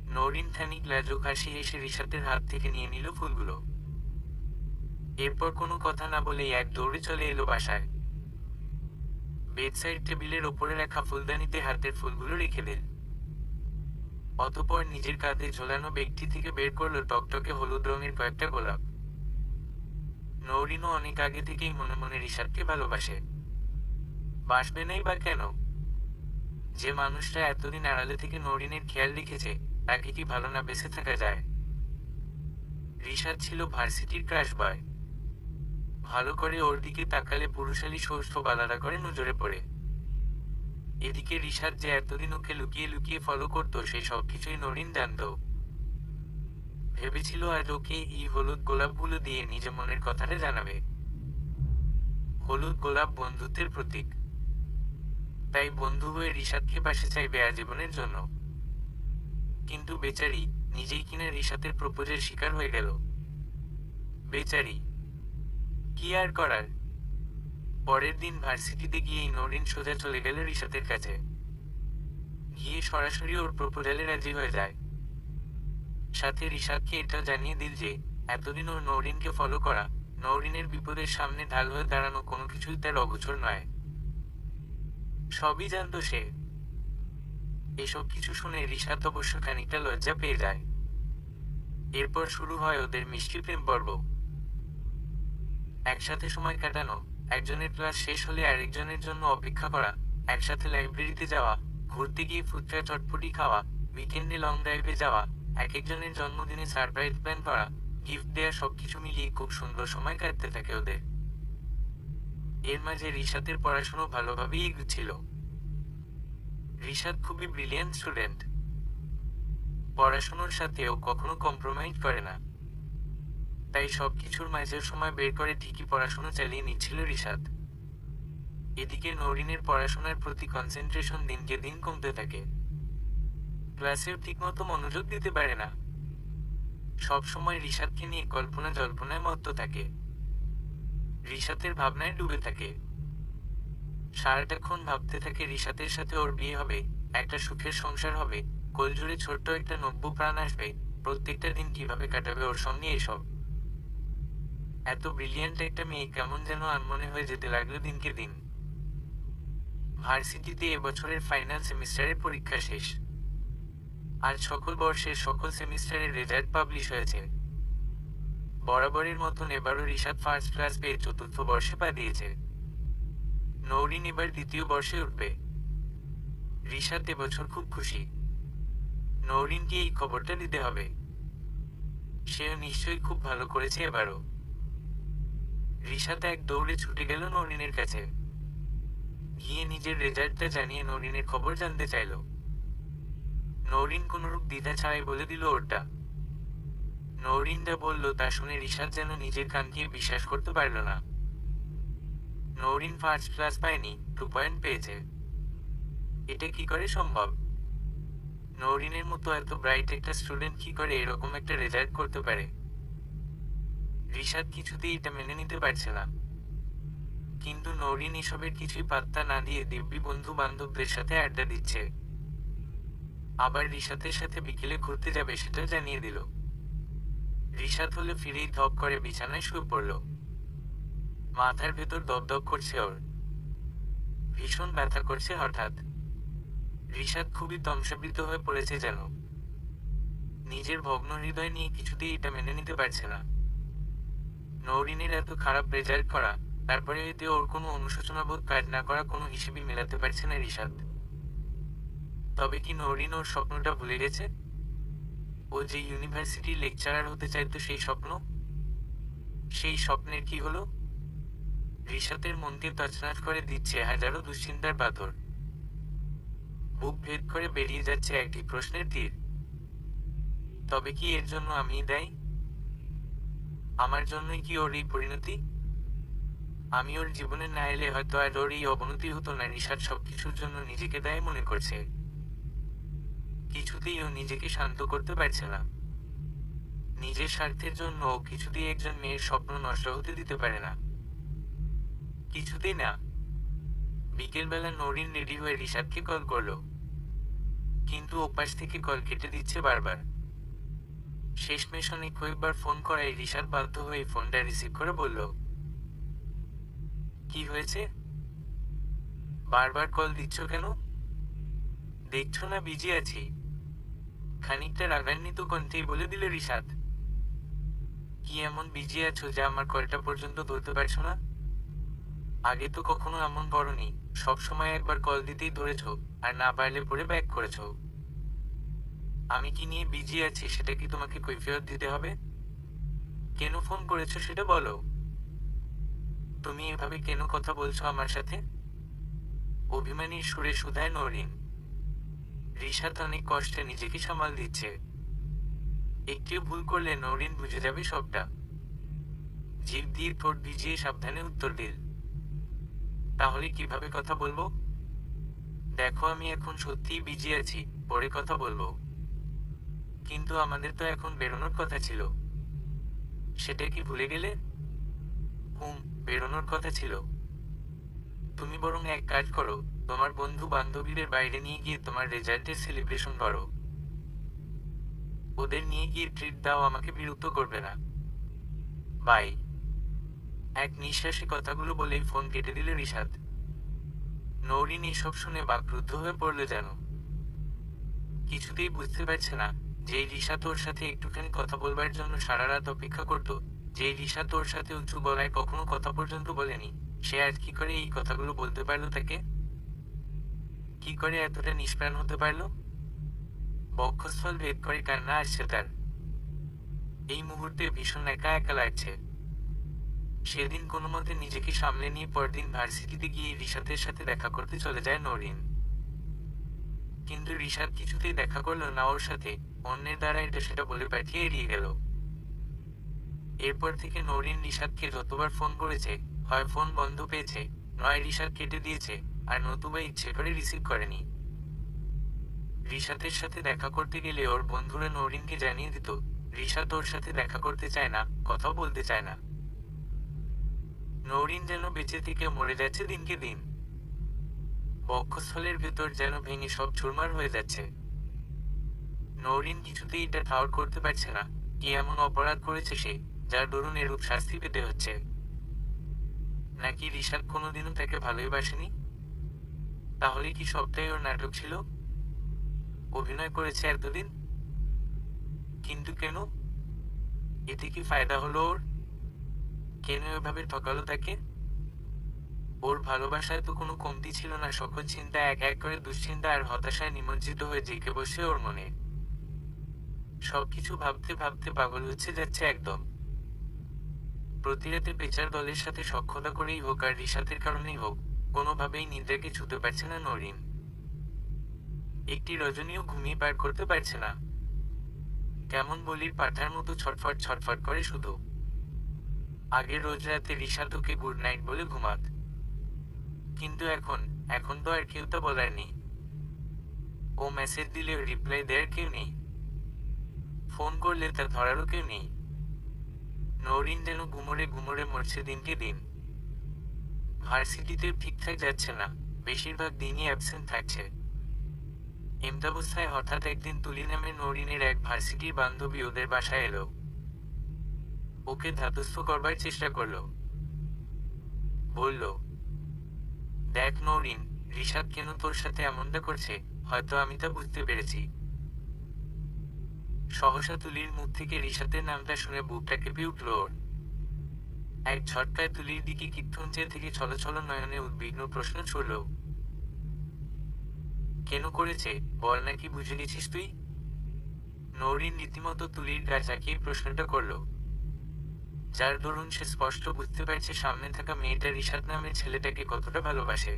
নৌরিন খানিক লাজুক হাসি হেসে রিশাতের হাত থেকে নিয়ে নিল ফুলগুলো। এরপর কোনো কথা না বলেই এক দৌড়ে চলে এলো বাসায়। বেডসাইড টেবিলের ওপরে রাখা ফুলদানিতে হাতের ফুলগুলো রেখে দিল। অতঃপর নিজের কাঁধে ঝোলানো ব্যাগটি থেকে বের করলো টকটকে হলুদ রঙের কয়েকটা গোলাপ। নৌরিনও অনেক আগে থেকেই মনে মনে রিশাদকে ভালোবাসে। বাসবে নাই বা কেন? যে মানুষটা এতদিন আড়ালে থেকে নৌরিনের খেয়াল রেখেছে, তাকে কি ভালো না বেঁচে থাকা যায়? রিশাদ ছিল ভার্সিটির ক্রাশ বয়। ভালো করে ওর দিকে তাকালে পুরুষালী সৌষ্ঠ বালারা করে নজরে পড়ে। এদিকে রিশাদ যে এতদিন ওকে লুকিয়ে লুকিয়ে ফলো করতো সেই সব কিছুই নরিন জানত। ভেবেছিল আজ ওকে এই হলুদ গোলাপগুলো দিয়ে নিজে মনের কথাটা জানাবে। হলুদ গোলাপ বন্ধুত্বের প্রতীক। তাই বন্ধু হয়ে রিশাদকে পাশে চাইবে আজীবনের জন্য। কিন্তু বেচারি, নিজেই কিনা রিশাতের প্রপোজের শিকার হয়ে গেল। বেচারি, কি আর করার। পরের দিন ভার্সিটিতে গিয়েই নরিন সোজা চলে গেল রিশাতের কাছে। গিয়ে সরাসরি ওর প্রপোজালে রাজি হয়ে যায়। সাথে রিশাদকে এটা জানিয়ে দিল যে এতদিন ওর নৌরিনকে ফলো করা, নৌরিনের বিপদের সামনে ঢাল হয়ে দাঁড়ানো কোনো কিছুই তার অগোচর নয়। সবই জানত সে। এসব কিছু শুনে রিশাদ অবশ্য খানিকটা লজ্জা পেয়ে যায়। এরপর শুরু হয় ওদের মিষ্টি প্রেম পর্ব। একসাথে সময় কাটানো, একজনের ক্লাস শেষ হলে আরেকজনের জন্য অপেক্ষা করা, একসাথে লাইব্রেরিতে যাওয়া, ঘুরতে গিয়ে ফুচকা চটপটি খাওয়া, উইকেন্ডে লং ড্রাইভে যাওয়া, এক একজনের জন্মদিনে সারপ্রাইজ প্ল্যান করা, গিফট দেয়া, সবকিছু মিলিয়ে খুব সুন্দর সময় কাটতে থাকে ওদের। এর মাঝে রিশাতের পড়াশুনো ভালোভাবেই এগুচ্ছিল। রিশাত খুবই ব্রিলিয়ান্ট স্টুডেন্ট। পড়াশুনোর সাথেও কখনো কম্প্রোমাইজ করে না। তাই সবকিছুর মাঝেও সময় বের করে ঠিকই পড়াশুনো চালিয়ে নিচ্ছিল রিশাত। এদিকে নৌরিনের পড়াশোনার প্রতি কনসেন্ট্রেশন দিনকে দিন কমতে থাকে। ক্লাসেও ঠিকমতো মনোযোগ দিতে পারে না। সব সময় রিশাতকে নিয়ে কল্পনা জল্পনায় মত্ত থাকে। রিশাতের ভাবনায় ডুবে থাকে। সারাটাক্ষণ ভাবতে থাকে রিশাতের সাথে ওর বিয়ে হবে, একটা সুখের সংসার হবে, কোলজুড়ে ছোট্ট একটা নব্য প্রাণ আসবে, প্রত্যেকটা দিন কিভাবে কাটাবে ওর সঙ্গে এসব। এত ব্রিলিয়ান্ট একটা মেয়ে কেমন যেন আনমনে হয়ে যেতে লাগলো দিনকে দিন। ভার্সিটিতে এবছরের ফাইনাল সেমিস্টারের পরীক্ষা শেষ। আজ সকল বর্ষের সকল সেমিস্টারের রেজাল্ট পাবলিশ হয়েছে। বরাবরের মতন এবারও রিশাত ফার্স্ট ক্লাস পেয়ে চতুর্থ বর্ষে পা দিয়েছে। নৌরিন এবার দ্বিতীয় বর্ষে উঠবে। রিশাত এবছর খুব খুশি। নৌরিনকে এই খবরটা দিতে হবে। সেও নিশ্চয়ই খুব ভালো করেছে এবারও। রিশাত এক দৌড়ে ছুটে গেল নৌরিনের কাছে। গিয়ে নিজের রেজাল্টটা জানিয়ে নরিনের খবর জানতে চাইল। নরিন কোনরূপ দ্বিধা ছাড়াই বলে দিল ওটা। নরিন যা বলল তা শুনে রিশাদ যেন নিজের কানকে বিশ্বাস করতে পারল না। নরিন ফার্স্ট ক্লাস পায়নি, 2 পয়েন্ট পেয়েছে। এটা কি করে সম্ভব? নরিনের মতো এত ব্রাইট একটা স্টুডেন্ট কি করে এরকম একটা রেজাল্ট করতে পারে? রিশাদ কিছুতেই এটা মেনে নিতে পারছে না। কিন্তু নরিন এসবের কিছুই পাত্তা না দিয়ে দিব্যি বন্ধু বান্ধবদের সাথে আড্ডা দিচ্ছে। আবার রিশাদের সাথে বিকেলে ঘুরতে যাবে সেটা জানিয়ে দিল। রিশাদ হলে ফিরেই ধপ করে বিছানায় শুয়ে পড়ল। মাথার ভেতর দপদপ করছে ওর। ভীষণ ব্যথা করছে হঠাৎ। রিশাদ খুবই ধ্বংসাবৃত হয়ে পড়েছে যেন। নিজের ভগ্ন হৃদয় নিয়ে কিছুতেই এটা মেনে নিতে পারছে না। নরিনের এত খারাপ রেজাল্ট করা, তারপরে এতে ওর কোনো অনুশোচনাবোধ কাজ না করা কোনো হিসেবেই মেলাতে পারছে না রিশাদ। তবে কি নরিন ওর স্বপ্নটা ভুলে গেছে? ও যে ইউনিভার্সিটি লেকচারার হতে চাইতো সেই স্বপ্ন? সেই স্বপ্নের কি হলো? রিশাদের মনকে তছনছ করে দিচ্ছে হাজারো দুশ্চিন্তার পাথর। বুক ভেদ করে বেরিয়ে যাচ্ছে একটি প্রশ্নের তীর। তবে কি এর জন্য আমিই দায়ী? আমার জন্যই কি ওর এই পরিণতি? আমি ওর জীবনে না এলে হয়তো আর ওর এই অবনতি হতো না। রিশাদ সবকিছুর জন্য নিজেকে দায়ী মনে করছে। কিছুতেই ও নিজেকে শান্ত করতে পারছে না। নিজের স্বার্থের জন্য ও কিছুতেই একজন মেয়ের স্বপ্ন নষ্ট হতে দিতে পারে না। কিছুতেই না। বিকেলবেলা নরিন রেডি হয়ে রিশাদকে কল করলো, কিন্তু ওপাশ থেকে কল কেটে দিচ্ছে বারবার। শেষমেশ অনেক কয়েকবার ফোন করায় রিশাদ বাধ্য হয়ে ফোনটা রিসিভ করে বলল, কি হয়েছে? বারবার কল দিচ্ছ কেন? দেখছো না বিজি আছি? খানিকটা রাগান্বিত কণ্ঠেই বলে দিল রিশাদ। কি এমন বিজি আছো যা আমার কলটা পর্যন্ত ধরতে পারছো না? আগে তো কখনো এমন করনি, সবসময় একবার কল দিতেই ধরেছ, আর না পারলে পরে ব্যাক করেছ। আমি কি নিয়ে বিজি আছি সেটা কি তোমাকে কৈফিয়ত দিতে হবে? কেন ফোন করেছো সেটা বলো। তুমি এভাবে কেন কথা বলছো আমার সাথে? অভিমানীর সুরে শুধায় নরিন। রিশাদ অনেক কষ্টে নিজেকে সামাল দিচ্ছে। একটিও ভুল করলে নরিন বুঝে যাবে সবটা। জিভ দিয়ে ঠোঁট ভিজিয়ে সাবধানে উত্তর দিল, তাহলে কিভাবে কথা বলবো? দেখো আমি এখন সত্যিই বিজি আছি, পরে কথা বলবো। কিন্তু আমাদের তো এখন বেরোনোর কথা ছিল। সেটা কি ভুলে গেলে? বেরোনোর কথা ছিল। তুমি বরং এক কাজ করো, তোমার বন্ধু বান্ধবীদের বাইরে নিয়ে গিয়ে তোমার রেজাল্টের সেলিব্রেশন করো। ওদের নিয়ে গিয়ে ট্রিট দাও, আমাকে বিরক্ত করবে না। বাই। এক নিঃশ্বাসে কথাগুলো বলেই ফোন কেটে দিল রিশাদ। নরিন এসব শুনে বাকরুদ্ধ হয়ে পড়ল যেন। কিছুতেই বুঝতে পারছে না, যেই রিশাদ ওর সাথে একটুখানি কথা বলবার জন্য সারা রাত অপেক্ষা করত, যেই রিশাদ ওর সাথে উঁচু গলায় কখনো কথা পর্যন্ত বলেনি, সে আজ কি করে এই কথাগুলো বলতে পারলো তাকে? কি করে এতটা নিষ্প্রাণ হতে পারলো? বক্ষস্থল ভেদ করে কান্না আসছে তার। এই মুহূর্তে ভীষণ একা একা লাগছে। সেদিন কোনো মতে নিজেকে সামলে নিয়ে পরদিন ভার্সিটিতে গিয়ে রিশাদের সাথে দেখা করতে চলে যায় নরিন। কিন্তু রিশাদ কিছুতেই দেখা করলো না ওর সাথে, অন্যের দ্বারা এটা সেটা বলে পাঠিয়ে এড়িয়ে গেল। এরপর থেকে নরিন রিশাদকে যতবার ফোন করেছে, হয় ফোন বন্ধ পেয়েছে, নয় রিশাদ কেটে দিয়েছে, আর নতুবা ইচ্ছে করে রিসিভ করেনি। রিশাদের সাথে দেখা করতে গেলে ওর বন্ধুরা নরিনকে জানিয়ে দিত, রিশাদ ওর সাথে দেখা করতে চায় না, কথাও বলতে চায় না। নরিন যেন বেঁচে থেকে মরে যাচ্ছে দিনকে দিন। বক্ষস্থলের ভেতর যেন ভেঙে সব চুরমার হয়ে যাচ্ছে। নরিন কিছুতেই এটা ঠাউর করতে পারছে না, কি এমন অপরাধ করেছে সে, যার দরুন এরূপ শাস্তি পেতে হচ্ছে। নাকি রিশাদ কোনোদিনও তাকে ভালোই বাসেনি? তাহলে কি সবটাই ওর নাটক ছিল? অভিনয় করেছে এতদিন? কিন্তু কেন? এতে কি ফায়দা হলো ওর? কেন এভাবে ঠকালো তাকে? ওর ভালোবাসায় তো কোনো কমতি ছিল না। সকল চিন্তা এক এক করে দুশ্চিন্তা আর হতাশায় নিমজ্জিত হয়ে জেগে বসে ওর মনে। সবকিছু ভাবতে ভাবতে পাগল হচ্ছে যাচ্ছে একদম। প্রতি রাতে পেচার দলের সাথে সখ্যতা করেই হোক আর রিশাদের কারণেই হোক, কোনোভাবেই নিদ্রাকে ছুঁতে পারছে না নরিন। একটি রজনীও ঘুমিয়ে পার করতে পারছে না। কেমন বলির পাঠার মতো ছটফট ছটফট করে শুধু। আগে রোজ রাতে রিশাদ ওকে গুড নাইট বলে ঘুমাত, কিন্তু এখন এখন তো আর কেউ তা বলার নেই। ও মেসেজ দিলে রিপ্লাই দেওয়ার কেউ নেই, ফোন করলে তা ধরারও কেউ নেই। নরিন যেন ঘুমোরে ঘুমোরে মরছে দিনকে দিন। ভার্সিটিতে ঠিকঠাক যাচ্ছে না, বেশিরভাগ দিনই অ্যাবসেন্ট থাকছে। এমতাবস্থায় হঠাৎ একদিন তুলি নামে নরিনের এক ভার্সিটির বান্ধবী ওদের বাসায় এলো। ওকে ধাতস্থ করবার চেষ্টা করলো। বলল, দেখ নরিন, রিশাদ কেন তোর সাথে এমনটা করছে, হয়তো আমি তা বুঝতে পেরেছি। সহসা তুলির মুখ থেকে রিশাদের নামটা শুনে বুকটা কেঁপে উঠল ওর। এক ঝটকায় তুলির দিকে কিক্ষণ চেয়ে থেকে ছলছল নয়নে উদ্বিগ্ন প্রশ্ন ছুড়ল, কেন করেছে বল, নাকি বুঝে গেছিস তুই? নরিন রীতিমতো তুলির গা চাকিয়ে প্রশ্নটা করল, যার দরুন সে স্পষ্ট বুঝতে পারছে সামনে থাকা মেয়েটা রিশাদ নামের ছেলেটাকে কতটা ভালোবাসে।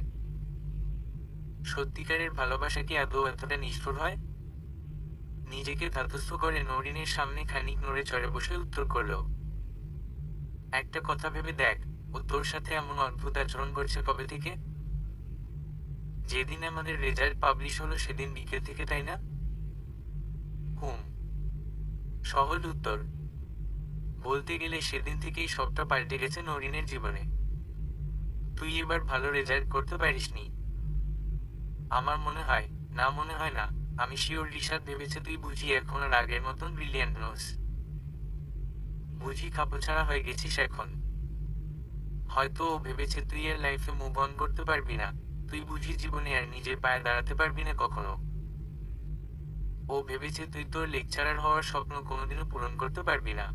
সত্যিকারের ভালোবাসা কি আদৌ এতটা নিষ্ঠুর হয়? নিজেকে ধাতস্থ করে নরিনের সামনে খানিক নড়ে চড়ে বসে উত্তর করল, একটা কথা ভেবে দেখ, ও তোর সাথে এমন অদ্ভুত আচরণ করছে কবে থেকে? যেদিন আমাদের রেজাল্ট পাবলিশ হলো সেদিন বিকেল থেকে, তাই না? হুম, সহজ উত্তর। বলতে গেলে সেদিন থেকেই সবটা পাল্টে গেছে নরিনের জীবনে। তুই এবার ভালো রেজাল্ট করতে পারিসনি। আমার মনে হয় না, মনে হয় না, আমি শিওর রিশাদ ভেবেছে তুই বুঝি এখন আর আগের মতন ব্রিলিয়ান্ট নোস। বুঝি খাপছাড়া হয়ে গেছিস এখন। হয়তো ও ভেবেছে তুই আর লাইফে মুভ অন করতে পারবি না, তুই বুঝি জীবনে আর নিজের পায়ে দাঁড়াতে পারবি না কখনো। ও ভেবেছে তুই তোর লেকচারার হওয়ার স্বপ্ন কোনোদিনও পূরণ করতে পারবি না,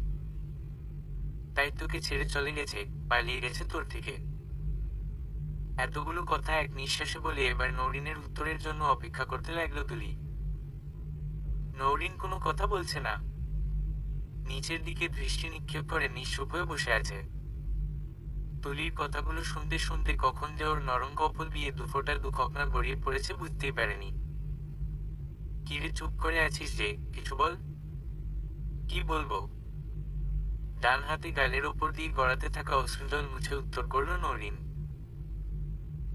তাই তোকে ছেড়ে চলে গেছে, পালিয়ে গেছে তোর থেকে। এতগুলো কথা এক নিঃশ্বাসে বলে এবার নরিনের উত্তরের জন্য অপেক্ষা করতে লাগলো তুলি। নরিন কোনো কথা বলছে না, নিচের দিকে দৃষ্টি নিক্ষেপ করে নিশ্চুপ হয়ে বসে আছে। তুলির কথাগুলো শুনতে শুনতে কখন যে ওর নরম কপল বিয়ে দুফোঁটা দুঃখনা গড়িয়ে পড়েছে বুঝতেই পারেনি। কিরে চুপ করে আছিস যে, কিছু বল। কি বলবো? ডান হাতে গালের ওপর দিয়ে গড়াতে থাকা অশ্রুজল মুছে উত্তর করল নরিন।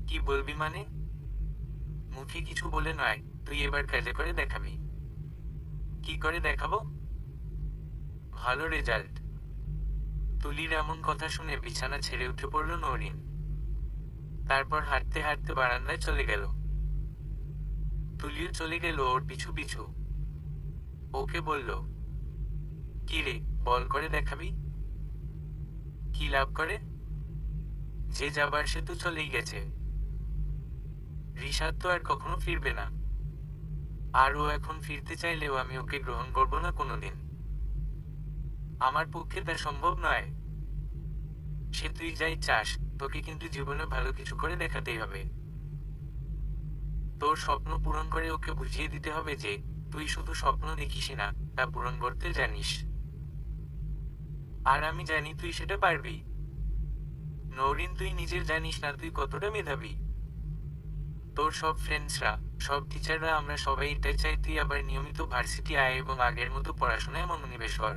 কি বলবি মানে? মুখে কিছু বলে নয়, তুই এবার কাজে করে দেখাবি। কি করে দেখাবো? ভালো রেজাল্ট। তুলির এমন কথা শুনে বিছানা ছেড়ে উঠে পড়ল নরিন। তারপর হাঁটতে হাঁটতে বারান্দায় চলে গেল। তুলিও চলে গেল ওর পিছু পিছু। ওকে বলল, কি রে, বল করে দেখাবি? কি লাভ করে? যে যাবার সে তো চলেই গেছে। রিশাদ তো আর কখনো ফিরবে না। আর ও এখন ফিরতে চাইলেও আমি ওকে গ্রহণ করব না কোনোদিন। আমার পক্ষে তা সম্ভব নয়। সে তুই যাই চাস, তোকে কিন্তু জীবনে ভালো কিছু করে দেখাতেই হবে। তোর স্বপ্ন পূরণ করে ওকে বুঝিয়ে দিতে হবে যে তুই শুধু স্বপ্ন দেখিস না, তা পূরণ করতে জানিস। আর আমি জানি তুই সেটা পারবি। নরিন, তুই নিজের জানিস না তুই কতটা মেধাবী। তোর সব ফ্রেন্ডসরা, সব টিচাররা, আমরা সবাই এটাই চাই তুই আবার নিয়মিত ভার্সিটি আয় এবং আগের মতো পড়াশোনায় মনোনিবেশ কর।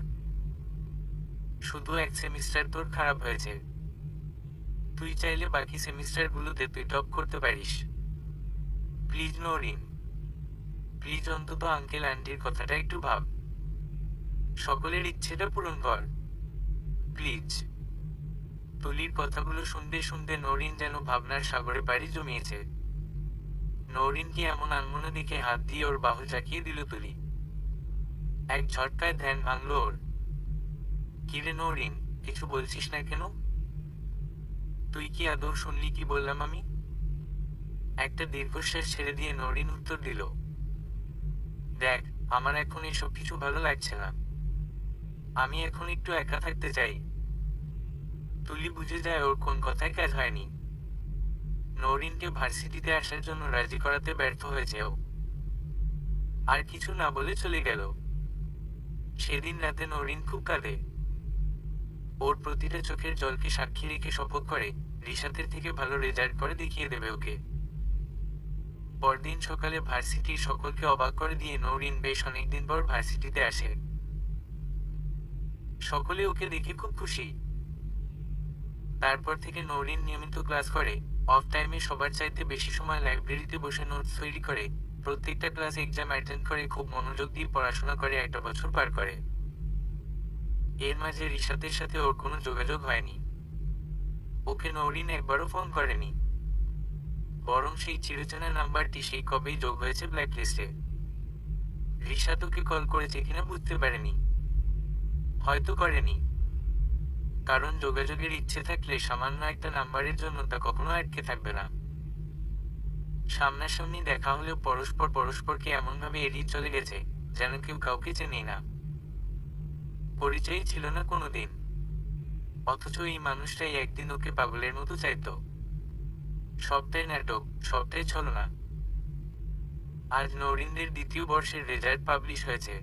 শুধু এক সেমিস্টার তোর খারাপ হয়েছে, তুই চাইলে বাকি সেমিস্টারগুলোতে তুই টপ করতে পারিস। প্লিজ নরিন, প্লিজ অন্তত আঙ্কেল আন্টির কথাটা একটু ভাব। সকলের ইচ্ছেটা পূরণ কর, প্লিজ। তুলির কথাগুলো শুনতে শুনতে নরিন যেন ভাবনার সাগরে পাড়ি জমিয়েছে। নরিনকে এমন আনমনা দেখে হাত দিয়ে ওর বাহু চাকিয়ে দিল তুলি। এক ঝটকায় ধ্যান ভাঙল ওর। কিরে নরিন, কিছু বলছিস না কেন? তুই কি আদৌ শুনলি কি বললাম আমি? একটা দীর্ঘশ্বাস ছেড়ে দিয়ে নরিন উত্তর দিল, দেখ, আমার এখন এসব কিছু ভালো লাগছে না। আমি এখন একটু একা থাকতে চাই। তুলি বুঝে যায় ওর কোন কথায় কাজ হয়নি। নরিনকে ভার্সিটিতে আসার জন্য রাজি করাতে ব্যর্থ হয়েছে ও। আর কিছু না বলে চলে গেল। সেদিন রাতে নরিন খুব কাঁদে। ওর প্রতিটা চোখের জলকে সাক্ষী রেখে শপথ করে রিশাতের থেকে ভালো রেজাল্ট করে দেখিয়ে দেবে ওকে। পরদিন সকালে ভার্সিটির সকলকে অবাক করে দিয়ে নৌরিন বেশ অনেকদিন পর ভার্সিটিতে আসে। সকলে ওকে দেখে খুব খুশি। তারপর থেকে নৌরিন নিয়মিত ক্লাস করে, অফ টাইমে সবার চাইতে বেশি সময় লাইব্রেরিতে বসে নোটস তৈরি করে, প্রত্যেকটা ক্লাস এক্সাম অ্যাটেন্ড করে খুব মনোযোগ দিয়ে পড়াশোনা করে একটা বছর পার করে। এর মাঝে রিশাতের সাথে ওর কোনো যোগাযোগ হয়নি। ওকে নৌরিন একবারও ফোন করেনি, বরং সেই চিরচেনা নাম্বারটি সেই কবেই যোগ হয়েছে ব্ল্যাকলিস্টে। রিশাত ওকে কল করেছে কিনা বুঝতে পারেনি, হয়তো করেনি, কারণ যোগাযোগের ইচ্ছে থাকলে সামান্য একটা নাম্বারের জন্য তা কখনো আটকে থাকবে না। সামনাসামনি দেখা হলেও পরস্পর পরস্পরকে এমনভাবে এড়িয়ে চলে গেছে যেন কেউ কাউকে চেনেই না, পরিচয়ই ছিল না কোনোদিন। অথচ এই মানুষটাই একদিন ওকে পাগলের মতো চাইতো। সবটাই নাটক, সবটাই ছলনা। আজ নৌরিনদের দ্বিতীয় বর্ষের রেজাল্ট পাবলিশ হয়েছে।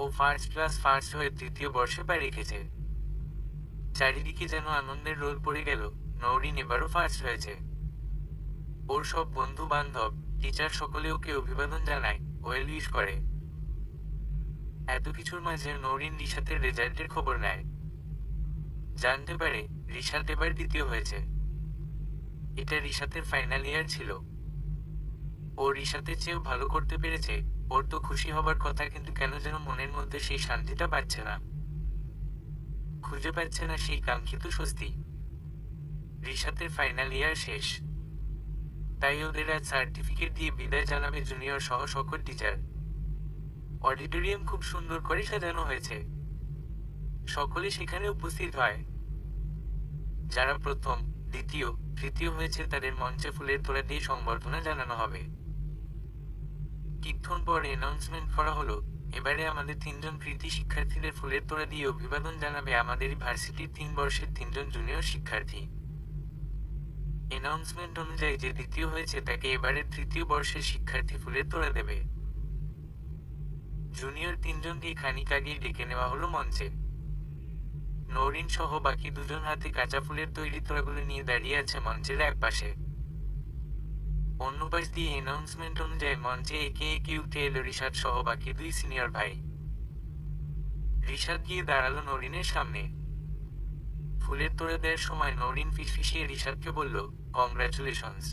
ও ফার্স্ট ক্লাস ফার্স্ট হয়ে তৃতীয় বর্ষে পা রেখেছে। চারিদিকে যেন আনন্দের রোল পড়ে গেল, নৌরিন এবারও ফার্স্ট হয়েছে। ওর সব বন্ধু বান্ধব, টিচার সকলে ওকে অভিবাদন জানায়, ওয়েল উইশ করে। এত কিছুর মাঝে নৌরিন রিশাতের রেজাল্টের খবর নেয়। জানতে পারে রিশাত এবার দ্বিতীয় হয়েছে। এটা রিশাতের ফাইনাল ইয়ার ছিল। ও রিশাতের চেয়েও ভালো করতে পেরেছে। ওর তো খুশি হবার কথা, কিন্তু কেন যেন মনের মধ্যে সেই শান্তিটা পাচ্ছে না, খুঁজে পাচ্ছে না সেই কাঙ্ক্ষিত স্বস্তি। রিশাতের ফাইনাল ইয়ার শেষ, তাই ওদের আজ সার্টিফিকেট দিয়ে বিদায় জানাবে জুনিয়র সহ সকল টিচার। অডিটোরিয়াম খুব সুন্দর করে সাজানো হয়েছে। সকলে সেখানে উপস্থিত হয়। যারা প্রথম, দ্বিতীয়, তৃতীয় হয়েছে তাদের মঞ্চে ফুলের তোড়া দিয়ে সংবর্ধনা জানানো হবে। কিছুক্ষণ পর অ্যানাউন্সমেন্ট করা হলো, এবারে আমাদের 3 জন কৃতী শিক্ষার্থীদের ফুলের তোড়া দিয়ে অভিবাদন জানাবে আমাদের ভার্সিটির 3 বর্ষের 3 জন জুনিয়র শিক্ষার্থী। অ্যানাউন্সমেন্ট অনুযায়ী যে দ্বিতীয় হয়েছে তাকে এবারের তৃতীয় বর্ষের শিক্ষার্থী ফুলের তোড়া দেবে। জুনিয়র 3 জনকে খানিক আগেই ডেকে নেওয়া হলো মঞ্চে। নৌরিন সহ বাকি 2 জন হাতে কাঁচা ফুলের তৈরি তোড়াগুলো নিয়ে দাঁড়িয়ে আছে মঞ্চের এক পাশে। অন্য পাশ দিয়ে অ্যানাউন্সমেন্ট অনুযায়ী মঞ্চে একে একে উঠে এলো রিশাত সহ বাকি 2 সিনিয়র ভাই। রিশাত গিয়ে দাঁড়ালো নৌরিনের সামনে। ফুলের তোড়া দেওয়ার সময় নৌরিন ফিসফিসিয়ে রিশাতকে বলল, কংগ্রাচুলেশনস।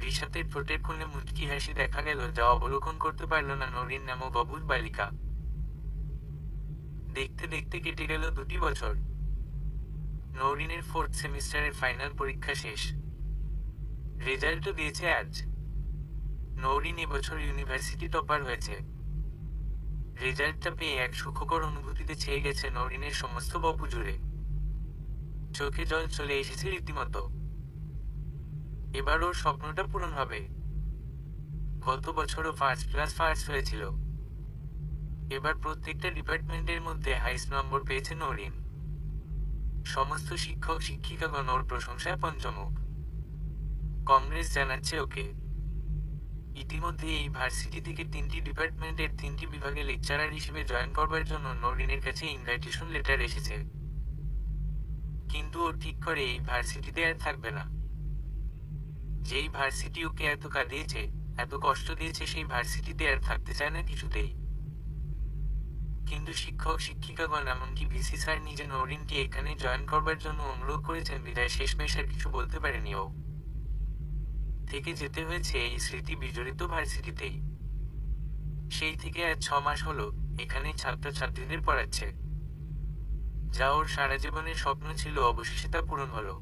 রিশাতের ঠোঁটের কোণে মুচকি হাসি দেখা গেল, যা অবলোকন করতে পারল না নৌরিন নামক অবুঝ বালিকা। দেখতে দেখতে কেটে গেল 2টি বছর। নৌরিনের 4th সেমিস্টারের ফাইনাল পরীক্ষা শেষ। রেজাল্টও দিয়েছে আজ। নৌরিন এবছর ইউনিভার্সিটি টপার হয়েছে। রেজাল্টটা পেয়ে এক সুখকর অনুভূতিতে ছেয়ে গেছে নৌরিনের সমস্ত বপু জুড়ে। চোখে জল চলে এসেছে রীতিমতো। এবার ওর স্বপ্নটা পূরণ হবে। গত বছরও ফার্স্ট ক্লাস ফার্স্ট হয়েছিল। এবার প্রত্যেকটা ডিপার্টমেন্টের মধ্যে হাইস্ট নম্বর পেয়েছে নৌরিন। সমস্ত শিক্ষক শিক্ষিকাগণ ওর প্রশংসায় পঞ্চমুখ। কংগ্রেস জানাচ্ছে ওকে। ইতিমধ্যে এই ভার্সিটি থেকে 3টি ডিপার্টমেন্টের 3টি বিভাগে লেকচারার হিসেবে জয়েন করবার জন্য নৌরিনের কাছে ইনভাইটেশন লেটার এসেছে। কিন্তু ও ঠিক করে এই ভার্সিটিতে আর থাকবে না। যেই ভার্সিটি ওকে এত কাঁদিয়েছে, এত কষ্ট দিয়েছে, সেই ভার্সিটিতে আর থাকতে চায় না কিছুতেই। কিন্তু শিক্ষক শিক্ষিকাগণ এমনকি ভিসি স্যার নিজে নৌরিনকে এখানে জয়েন করবার জন্য অনুরোধ করেছেন বিধায় শেষমেশ আর কিছু বলতে পারেনি ও। থেকে যেতে হয়েছে এই স্মৃতি বিজড়িত ভার্সিটিতেই। সেই থেকে আজ 6 মাস হলো এখানে ছাত্রছাত্রীদের পড়াচ্ছে। যা ওর সারা জীবনের স্বপ্ন ছিল, অবশেষে তা পূরণ হলো।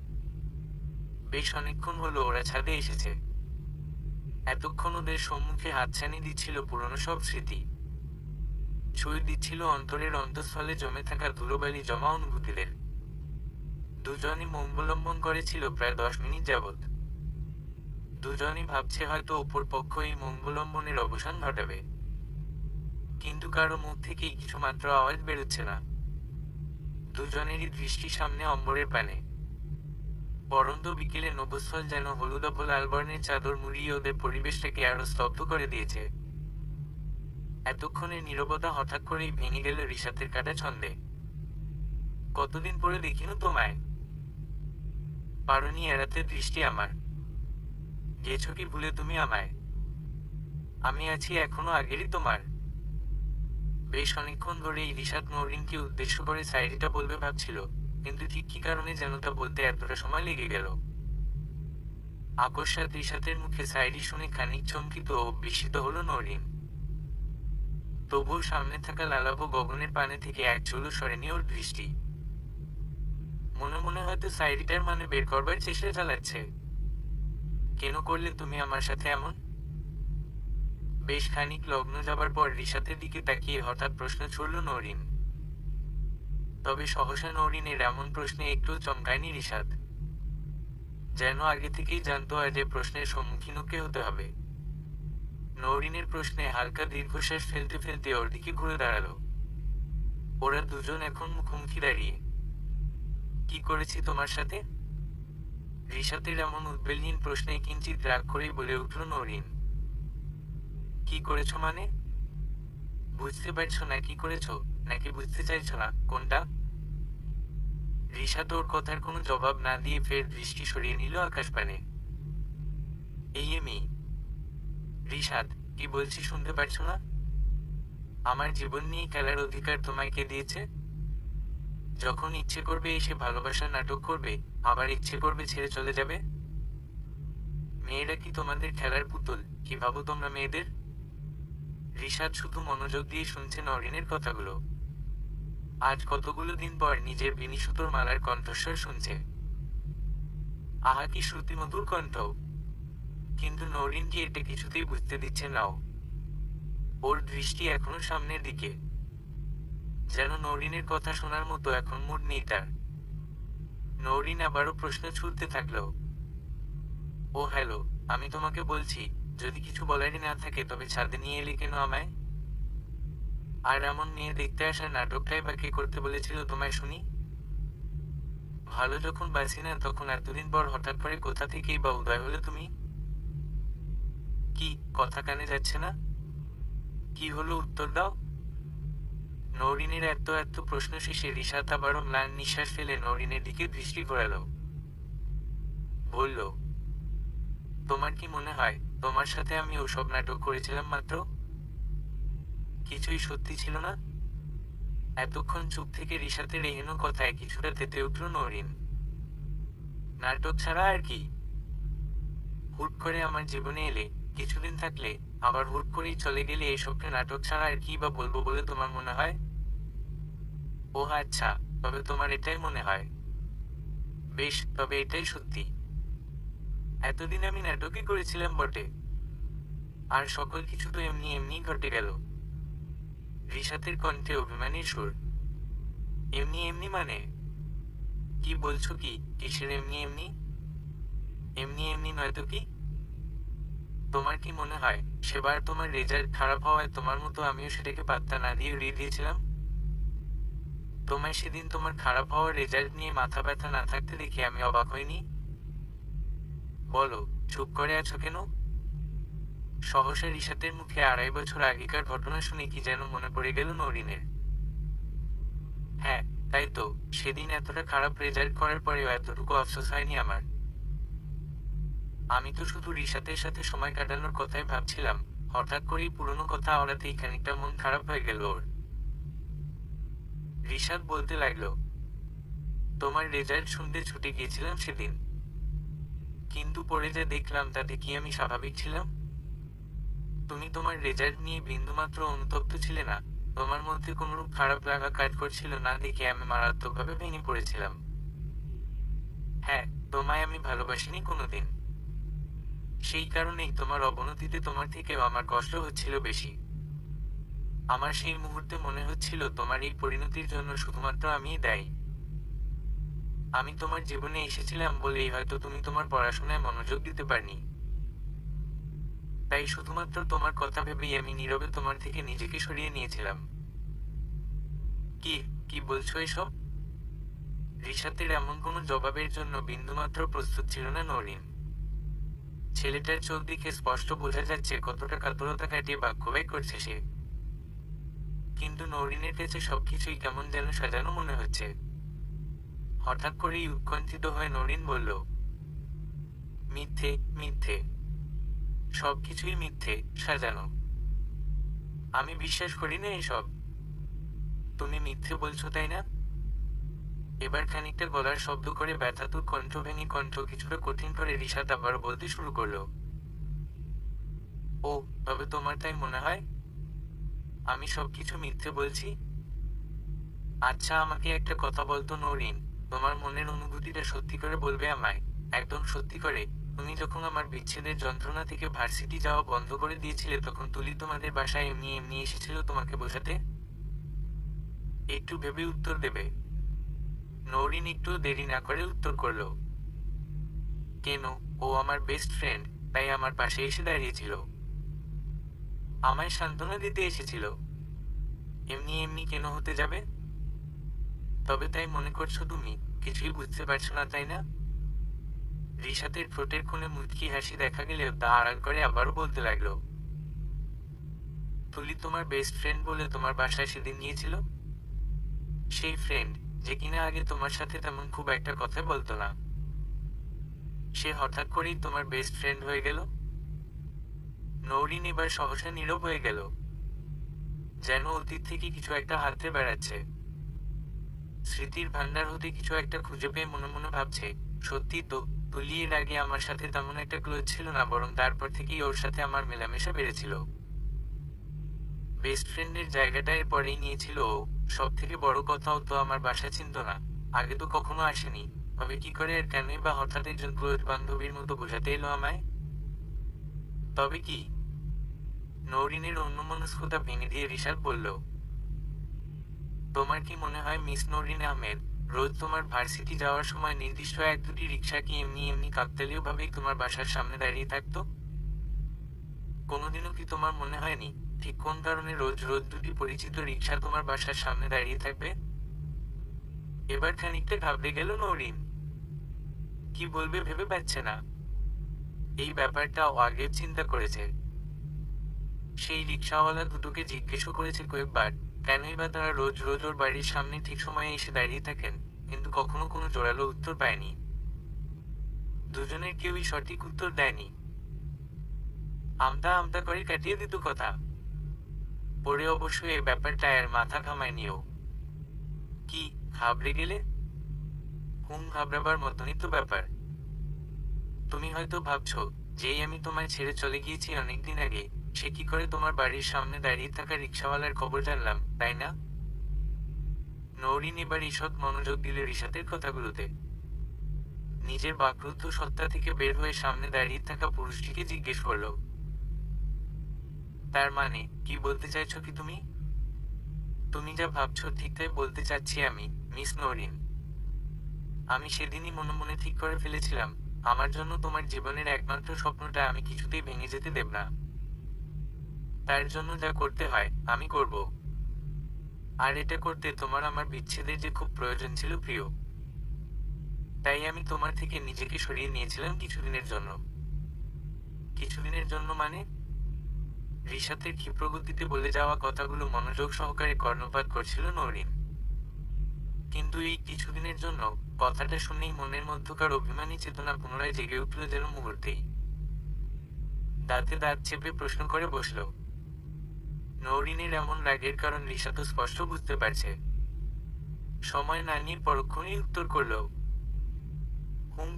বেশ অনেকক্ষণ হলো ওরা ছাদে এসেছে। এতক্ষণ ওদের সম্মুখে হাতছানি দিচ্ছিল পুরনো সব স্মৃতি। ছুঁয়ে দিচ্ছিল অন্তরের অন্তঃস্থলে জমে থাকা ধুলোবালি জমা অনুভূতিদের। দুজনই মঙ্গলম্বন করেছিল প্রায় 10 মিনিট যাবৎ। দুজনই ভাবছে হয়তো অপর পক্ষ এই মঙ্গলম্বনের অবসান ঘটাবে, কিন্তু কারো মুখ থেকেই কিছুমাত্র আওয়াজ বেরোচ্ছে না। দুজনেরই দৃষ্টি সামনে অম্বরের পানে। পরন্ত বিকেলে নবস্থল যেন হলুদাভ লাল বর্ণের চাদর মুড়িয়ে ওদের পরিবেশটাকে আরো স্তব্ধ করে দিয়েছে। এতক্ষণের নীরবতা হঠাৎ করেই ভেঙে গেল রিশাতের কাটা ছন্দে। কতদিন পরে দেখিনু তোমায়। পারোনি এড়াতে দৃষ্টি আমার। গেছো কি ভুলে তুমি আমায়? আমি আছি এখনো আগেরই তোমার। বেশ অনেকক্ষণ ধরেই রিশাদ নওরিনকে উদ্দেশ্য করে সাইরিটা বলবে ভাবছিল, কিন্তু ঠিক কি কারণে যেন তা বলতে এতটা সময় লেগে গেল। আকস্মাৎ রিশাতের মুখে সাইরি শুনে খানিক চমকিত ও বিস্মিত হলো নওরিন। তবুও সামনে থাকা লালাভ গগনের পানে থেকে এক চুলও সরেনি ওর দৃষ্টি। মনে মনে হয়তো সাইরিটার মানে বের করবার চেষ্টা চালাচ্ছে। কেন করলে তুমি আমার সাথে এমন? বেশ খানিক লগ্ন যাবার পর রিশাতের দিকে তাকিয়ে হঠাৎ প্রশ্ন ছুড়ল নওরিন। তবে সহসা নওরিনের এমন প্রশ্নে একটু চমকায়নি রিশাদ। যেন আগে থেকেই জানতো আজ এ প্রশ্নের সম্মুখীন ওকে হতে হবে। নওরিনের প্রশ্নে হালকা দীর্ঘশ্বাস ফেলতে ফেলতে ওর দিকে ঘুরে দাঁড়ালো। ওরা দুজন এখন মুখোমুখি দাঁড়িয়ে। কি করেছি তোমার সাথে? রিশাতের এমন উদ্বেগহীন প্রশ্নে কিঞ্চিৎ রাগ করেই বলে উঠল নওরিন। কি করেছো মানে? বুঝতে পারছো না কি করেছো, নাকি বুঝতে চাইছো না কোনটা? রিশাদ ওর কথার কোনো জবাব না দিয়ে ফের দৃষ্টি সরিয়ে নিল আকাশপানে। এই আমি। রিশাদ, কি বলছি শুনতে পারছো না? আমার জীবন নিয়ে খেলার অধিকার তোমায় কে দিয়েছে? যখন ইচ্ছে করবে এসে ভালোবাসার নাটক করবে, আবার ইচ্ছে করবে ছেড়ে চলে যাবে। মেয়েরা কি তোমাদের খেলার পুতুল? কি ভাবো তোমরা মেয়েদের? রিশাদ শুধু মনোযোগ দিয়ে শুনছে নওরিনের কথাগুলো। আজ কতগুলো দিন পর নিজের বিনিসুতোর মালার কণ্ঠস্বর শুনছে। আহা কি শ্রুতিমধুর কণ্ঠ! কিন্তু নওরিন কি এটা কিছুতেই বুঝতে দিচ্ছে নাও। ওর দৃষ্টি এখনো সামনের দিকে। যেন নওরিনের কথা শোনার মতো এখন মুড নেই তার। নওরিন আবারও প্রশ্ন ছুড়তে থাকলো। ও হ্যালো, আমি তোমাকে বলছি, যদি কিছু বলারই না থাকে তবে ছাদে নিয়ে এলে কেন আমায়? আর এমন মেয়ে দেখতে আসার নাটকটাই বা কে করতে বলেছিল তোমায় শুনি? ভালো যখন বাসি না তখন এতদিন পর হঠাৎ করে কোথা থেকেই বা উদয় হলে তুমি? কি কথা কানে যাচ্ছে না? কি হলো উত্তর দাও। নওরিনের এত এত প্রশ্ন শেষে রিশাদ আবারও ম্লান নিঃশ্বাস ফেলে নওরিনের দিকে দৃষ্টি ঘোরালো। বলল, তোমার কি মনে হয় তোমার সাথে আমি ওসব নাটক করেছিলাম মাত্র? কিছুই সত্যি ছিল না? এতক্ষণ চুপ থেকে রিশাতের এহেন কথায় কিছুটা তেতে উঠল নওরিন। নাটক ছাড়া আর কি? হুট করে আমার জীবনে এলে, কিছুদিন থাকলে, আবার হুট করেই চলে গেলে এসবকে নাটক ছাড়া আর কি বা বলবো বলে তোমার মনে হয়? ও আচ্ছা, তবে তোমার এটাই মনে হয়। বেশ, তবে এটাই সত্যি। এতদিন আমি নাটকই করেছিলাম বটে। আর সকল কিছু তো এমনি এমনি ঘটে গেল। রিশাতের কণ্ঠে অভিমানীর সুর। এমনি এমনি মানে? কি বলছো কি, কিসের এমনি এমনি? এমনি এমনি নয়তো কি? তোমার কি মনে হয় সেবার তোমার রেজাল্ট খারাপ হওয়ায় তোমার মতো আমিও সেটাকে পাত্তা না দিয়ে উড়িয়ে দিয়েছিলাম? তোমায় সেদিন তোমার খারাপ হওয়ার রেজাল্ট নিয়ে মাথা ব্যথা না থাকতে দেখে আমি অবাক হইনি? বলো, চুপ করে আছো কেন? সহসা রিশাতের মুখে 2.5 বছর আগেকার ঘটনা শুনে কি যেন মনে পড়ে গেল নওরিনের। হ্যাঁ, তাই তো, সেদিন এতটা খারাপ রেজাল্ট করার পরেও এতটুকু আফসোস হয়নি আমার। আমি তো শুধু রিশাতের সাথে সময় কাটানোর কথাই ভাবছিলাম, হঠাৎ করেই পুরনো কথা আওড়াতেই খানিকটা মন খারাপ হয়ে গেল ওর। রিশাদ বলতে লাগলো, তোমার রেজাল্ট শুনতে ছুটে গিয়েছিলাম সেদিন। কিন্তু পরে যা দেখলাম তাতে কি আমি স্বাভাবিক ছিলাম? তুমি তোমার রেজাল্ট নিয়ে বিন্দুমাত্র অনুতপ্ত ছিলে না, তোমার মধ্যে কোনরূপ খারাপ লাগা কাজ করছিল না দেখে আমি মারাত্মকভাবে ভেঙে পড়েছিলাম। হ্যাঁ, তোমায় আমি ভালোবাসিনি কোনোদিন। সেই কারণেই তোমার অবনতিতে তোমার থেকেও আমার কষ্ট হচ্ছিল বেশি। আমার সেই মুহূর্তে মনে হচ্ছিল তোমার এই পরিণতির জন্য শুধুমাত্র আমিই দায়ী। আমি তোমার জীবনে এসেছিলাম বলেই হয়তো তুমি তোমার পড়াশোনায় মনোযোগ দিতে পারনি। তাই শুধুমাত্র তোমার কথা ভেবেই আমি নীরবে তোমার থেকে নিজেকে সরিয়ে নিয়েছিলাম। কি কি বলছো এসব? রিশাতের এমন কোনো জবাবের জন্য বিন্দুমাত্র প্রস্তুত ছিল না নওরিন। ছেলেটার চোখ দেখে স্পষ্ট বোঝা যাচ্ছে কতটা কাতরতা কাটিয়ে বাক্য ব্যয় করছে সে। কিন্তু নওরিনের কাছে সবকিছুই কেমন যেন সাজানো মনে হচ্ছে। হঠাৎ করেই উৎকণ্ঠিত হয়ে নরিন বলল, মিথ্যে, মিথ্যে, সবকিছুই মিথ্যে, সাজানো। আমি বিশ্বাস করি না এসব। তুমি মিথ্যে বলছো, তাই না? এবার খানিকটা গলার শব্দ করে ব্যথাতুর কণ্ঠ ভেঙে কণ্ঠ কিছুটা কঠিন করে রিশাদ আবার বলতে শুরু করলো, ও, তবে তোমার তাই মনে হয় আমি সবকিছু মিথ্যে বলছি? আচ্ছা, আমাকে একটা কথা বলতো নরিন, তোমার মনের অনুভূতিটা সত্যি করে বলবে আমায়, একদম সত্যি করে। তুমি যখন আমার বিচ্ছেদের যন্ত্রণা থেকে ভার্সিটি যাওয়া বন্ধ করে দিয়েছিলে তখন তুলি তোমাদের বাসায় এমনি এমনি এসেছিল তোমাকে বোঝাতে? একটু ভেবে উত্তর দেবে। নরিন একটু দেরি না করে উত্তর করলো, কেন, ও আমার বেস্ট ফ্রেন্ড, তাই আমার পাশে এসে দাঁড়িয়েছিল, আমায় সান্ত্বনা দিতে এসেছিল। এমনি এমনি কেন হতে যাবে? তবে তাই মনে করছো তুমি? কিছুই বুঝতে পারছো না, তাই না? রিশাতের ঠোঁটের কোণে মুচকি হাসি দেখা গেলেও তা আড়াল করে আবারও বলতে লাগলো, তুলি তোমার বেস্ট ফ্রেন্ড বলে তোমার বাসায় সেদিন নিয়েছিল? সেই ফ্রেন্ড যে কিনা আগে তোমার সাথে তেমন খুব একটা কথা বলতো না, সে হঠাৎ করেই তোমার বেস্ট ফ্রেন্ড হয়ে গেল? নৌরিন এবার সহসা নীরব হয়ে গেল, যেন অতীত থেকে কিছু একটা হাতড়ে বেড়াচ্ছে। স্মৃতির ভান্ডার হতে কিছু একটা খুঁজে পেয়ে মনে মনে ভাবছে, সত্যি তো, তুলি এর আগে আমার সাথে তেমন একটা ক্লোজ ছিল না, বরং তারপর থেকেই ওর সাথে আমার মেলামেশা বেড়েছিল। বেস্ট ফ্রেন্ডের জায়গাটা এর পরেই নিয়েছিল ও। সব থেকে বড় কথা, ও তো আমার বাসা চিনত না, আগে তো কখনো আসেনি, তবে কি করে আর কেনই বা হঠাৎ একজন ক্লোজ বান্ধবীর মতো বোঝাতে এলো আমায়? তবে কি? নৌরিনের অন্যমনস্কতা ভেঙে দিয়ে রিশাদ বলল, তোমার কি মনে হয় মিস নৌরিন আহমেদ রোজ তোমার ভার্সিটি যাওয়ার সময় নির্দিষ্ট এক দুটি রিক্সা কি এমনি এমনি কাকতালীয় ভাবেই তোমার বাসার সামনে দাঁড়িয়ে থাকতো? কোনোদিনও কি তোমার মনে হয়নি ঠিক কোন কারণে রোজ রোজ দুটি পরিচিত রিক্সা তোমার বাসার সামনে দাঁড়িয়ে থাকবে? এবার খানিকটা ঘাবড়ে গেল নৌরিন, কি বলবে ভেবে পাচ্ছে না। এই ব্যাপারটা ও আগেও চিন্তা করেছে। সেই রিক্সাওয়ালা দুটোকে জিজ্ঞেসও করেছে কয়েকবার, কেনই বা তারা রোজ রোজ ওর বাড়ির সামনে ঠিক সময়ে এসে দাঁড়িয়ে থাকেন, কিন্তু কখনো কোনো জোরালো উত্তর পায়নি। দুজনের কেউই সঠিক উত্তর দেয়নি। আমতা আমতা করে কাটিয়ে দিত কথা। পরে অবশ্য এই ব্যাপারটা এর মাথা ঘামায়নিও। কি, ঘাবড়ে গেলে? ঘাবড়াবার মতনই তো ব্যাপার। তুমি হয়তো ভাবছো, যেই আমি তোমায় ছেড়ে চলে গিয়েছি অনেকদিন আগে, সে কি করে তোমার বাড়ির সামনে দাঁড়িয়ে থাকা রিক্সাওয়ালার খবর জানলাম, তাই না? নৌরিন এবার ঈষৎ মনোযোগ দিল রিশাতের কথাগুলোতে। নিজের বাকরুদ্ধ সত্তা থেকে বের হয়ে সামনে দাঁড়িয়ে থাকা পুরুষটিকে জিজ্ঞেস করলো, তার মানে কি বলতে চাইছো কি তুমি? তুমি যা ভাবছো ঠিক তাই বলতে চাচ্ছি আমি, মিস নৌরিন। আমি সেদিনই মনে মনে ঠিক করে ফেলেছিলাম, আমার জন্য তোমার জীবনের একমাত্র স্বপ্নটা আমি কিছুতেই ভেঙে যেতে দেব না। তার জন্য যা করতে হয় আমি করব। আর এটা করতে তোমার আমার বিচ্ছেদের যে খুব প্রয়োজন ছিল প্রিয়, তাই আমি তোমার থেকে নিজেকে সরিয়ে নিয়েছিলাম কিছুদিনের জন্য। কিছুদিনের জন্য মানে? রিশাতের ক্ষিপ্রগতিতে বলে যাওয়া কথাগুলো মনোযোগ সহকারে কর্ণপাত করছিল নৌরিন। কিন্তু এই কিছুদিনের জন্য কথাটা শুনেই মনের মধ্যকার অভিমানী চেতনা পুনরায় জেগে উঠল যেন মুহূর্তেই। দাঁতে দাঁত চেপে প্রশ্ন করে বসল। নৌরিনের এমন রাগের কারণ রিশা তো স্পষ্ট বুঝতে পারছে। সময় না নিয়ে পরক্ষণেই উত্তর করল,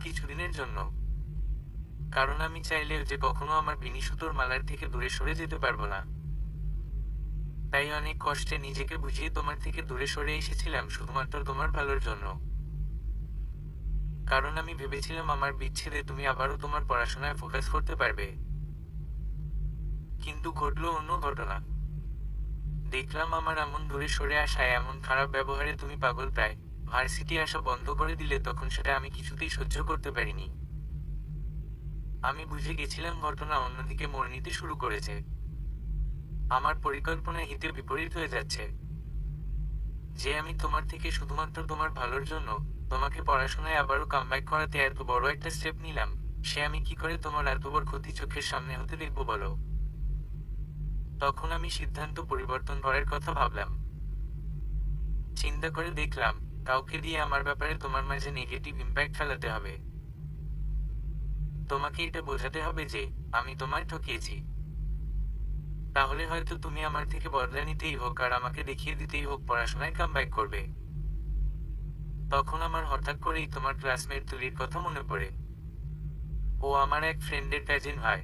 কিছুদিনের জন্য। কারণ আমি চাইলেও যে কখনো আমার বিনিসুতোর মালার থেকে দূরে সরে যেতে পারবো না। তাই অনেক কষ্টে নিজেকে বুঝিয়ে তোমার থেকে দূরে সরে এসেছিলাম শুধুমাত্র তোমার ভালোর জন্য। কারণ আমি ভেবেছিলাম আমার বিচ্ছেদে তুমি আবারও তোমার পড়াশোনায় ফোকাস করতে পারবে। কিন্তু ঘটলো অন্য ঘটনা। দেখলাম আমার এমন দূরে সরে আসায়, এমন খারাপ ব্যবহারে তুমি পাগল প্রায় ভার্সিটি আসা বন্ধ করে দিলে তখন সেটা আমি কিছুতেই সহ্য করতে পারিনি। আমি বুঝে গেছিলাম ঘটনা অন্যদিকে মোড় নিতে শুরু করেছে। আমার পরিকল্পনা হিতে বিপরীত হয়ে যাচ্ছে। যে আমি তোমার থেকে শুধুমাত্র তোমার ভালোর জন্য তোমাকে পড়াশোনায় আবারও কামব্যাক করাতে এত বড় একটা স্টেপ নিলাম, সে আমি কি করে তোমার এত বড় ক্ষতি চোখের সামনে হতে দেখবো বলো? তখন আমি সিদ্ধান্ত পরিবর্তন করার কথা ভাবলাম। চিন্তা করে দেখলাম কাউকে দিয়ে আমার ব্যাপারে তোমার মাঝে নেগেটিভ ইম্প্যাক্ট ফেলাতে হবে। তোমাকে এটা বোঝাতে হবে যে আমি তোমায় ঠকিয়েছি। তাহলে হয়তো তুমি আমার থেকে বদলা নিতেই হোক আর আমাকে দেখিয়ে দিতেই হোক পড়াশোনায় কামব্যাক করবে। তখন আমার হঠাৎ করেই তোমার ক্লাসমেট তুলির কথা মনে পড়ে। ও আমার এক ফ্রেন্ডের কাজিন হয়।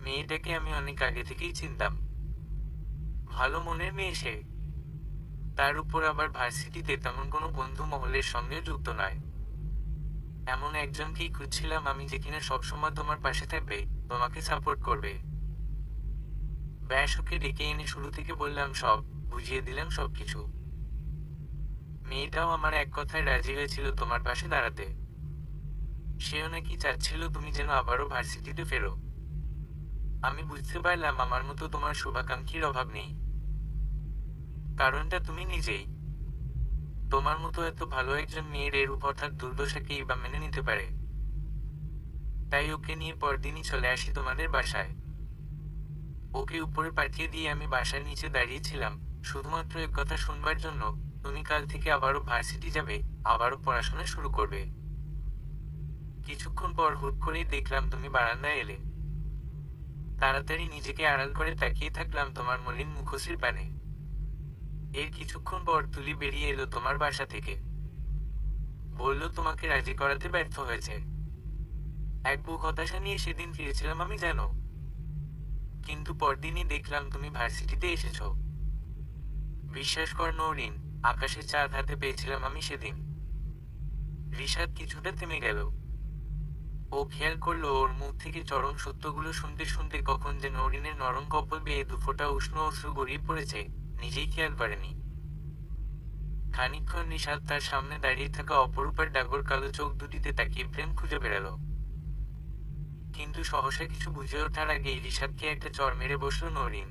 মেয়েটাকে আমি অনেক আগে থেকেই চিনতাম। ভালো মনের মেয়ে সে। তার উপর আবার ভার্সিটিতে তেমন কোনো বন্ধু মহলের সঙ্গে যুক্ত নয়। এমন একজনকেই খুঁজছিলাম আমি যে কিনা সবসময় তোমার পাশে থাকবে, তোমাকে সাপোর্ট করবে। ব্যাস ওকে ডেকে এনে শুরু থেকে বললাম সব, বুঝিয়ে দিলাম সবকিছু। মেয়েটাও আমার এক কথায় রাজি হয়েছিল তোমার পাশে দাঁড়াতে। সেও নাকি চাচ্ছিল তুমি যেন আবারও ভার্সিটিতে ফেরো। আমি বুঝতে পারলাম আমার মতো তোমার শুভাকাঙ্ক্ষীর অভাব নেই। কারণটা তুমি নিজেই। তোমার মতো এত ভালো একজন মেয়ের এরূপ হঠাৎ দুর্দশাকেই বা মেনে নিতে পারে। তাই ওকে নিয়ে পরদিনই চলে আসি তোমাদের বাসায়। ওকে উপরে পাঠিয়ে দিয়ে আমি বাসার নিচে দাঁড়িয়েছিলাম, শুধুমাত্র এক কথা শুনবার জন্য, তুমি কাল থেকে আবারও ভার্সিটি যাবে, আবারও পড়াশোনা শুরু করবে। কিছুক্ষণ পর হুট করেই দেখলাম তুমি বারান্দায় এলে। তাড়াতাড়ি নিজেকে আড়াল করে তাকিয়ে থাকলাম তোমার মলিন মুখশ্রীর পানে। এর কিছুক্ষণ পর তুলি বেরিয়ে এলো তোমার বাসা থেকে। বলল তোমাকে রাজি করাতে ব্যর্থ হয়েছে। এক বুক হতাশা নিয়ে সেদিন ফিরেছিলাম আমি জানো। কিন্তু পরদিনই দেখলাম তুমি ভার্সিটিতে এসেছো। বিশ্বাস কর নৌরিন, আকাশে চাঁদ হাতে পেয়েছিলাম আমি সেদিন। রিশাদ কিছুটা থেমে গেল। ও খেয়াল করলো ওর মুখ থেকে চরম সত্যগুলো শুনতে শুনতে কখন যে নৌরিনের নরম কপাল বেয়ে দুফোঁটা উষ্ণ অশ্রু গড়িয়ে পড়েছে, নিজেই খেয়াল করেনি। খানিকক্ষণ রিশাদ তার সামনে দাঁড়িয়ে থাকা অপরূপার ডাগর কালো চোখ দুটিতে তাকিয়ে প্রেম খুঁজে বেড়ালো। কিন্তু সহসা কিছু বুঝে ওঠার আগেই রিশাদকে একটা চড় মেরে বসলো নৌরিন।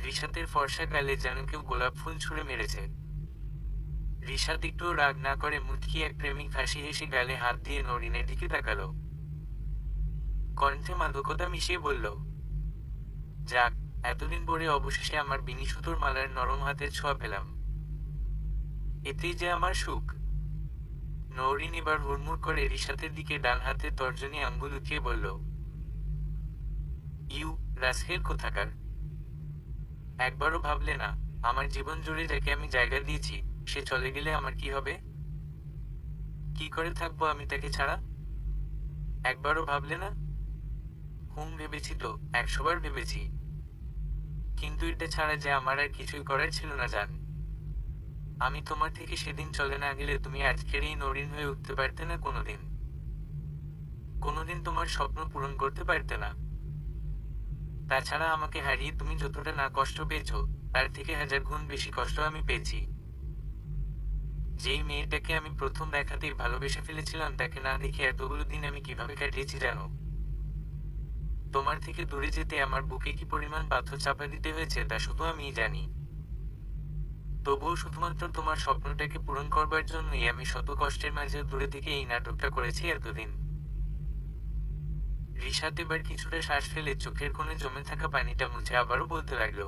রিশাদের ফর্সা গালে যেন কেউ গোলাপ ফুল ছুঁড়ে মেরেছে। রিশাদ একটুও রাগ না করে মুচকি এক প্রেমিক হাসি হেসে গালে হাত দিয়ে নৌরিনের দিকে তাকালো। কণ্ঠে মাদকতা মিশিয়ে বলল, যাক, এতদিন পরে অবশেষে আমার বিনি সুতোর মালার নরম হাতের ছোঁয়া পেলাম। এতেই যে আমার সুখ। নৌরিন এবার হুড়মুড় করে রিশাদের দিকে ডান হাতের তর্জনী আঙ্গুল উঠিয়ে বলল, ইউ রাসহেল কোথাকার। একবারও ভাবলে না, আমার জীবন জুড়ে যাকে আমি জায়গা দিয়েছি, সে চলে গেলে আমার কি হবে? কি করে থাকবো আমি তাকে ছাড়া? একবারও ভাবলে না? ভেবেছি তো, 100 বার ভেবেছি। কিন্তু এটা ছাড়া যে আমার আর কিছুই করার ছিল না জান। আমি তোমার থেকে সেদিন চলে না গেলে তুমি আজকের এই নরিন হয়ে উঠতে পারতে না কোনোদিন। কোনোদিন তোমার স্বপ্ন পূরণ করতে পারতে না। তাছাড়া আমাকে হারিয়ে তুমি যতটা না কষ্ট পেয়েছ, তার থেকে 1000 গুণ বেশি কষ্ট আমি পেয়েছি। যেই মেয়েটাকে আমি প্রথম দেখাতেই ভালোবেসে ফেলেছিলাম তাকে না দেখে এতগুলো দিন আমি কিভাবে কাটিয়েছি জানো? তোমার থেকে দূরে যেতে আমার বুকে কি পরিমাণ পাথর চাপা দিতে হয়েছে তা শুধু আমিই জানি। তবুও শুধুমাত্র তোমার স্বপ্নটাকে পূরণ করবার জন্যই আমি শত কষ্টের মাঝে দূরে থেকে এই নাটকটা করেছি এতদিন। রিশাদ এবার কিছুটা শ্বাস ফেলে চোখের কোণে জমে থাকা পানিটা মুছে আবারও বলতে লাগলো,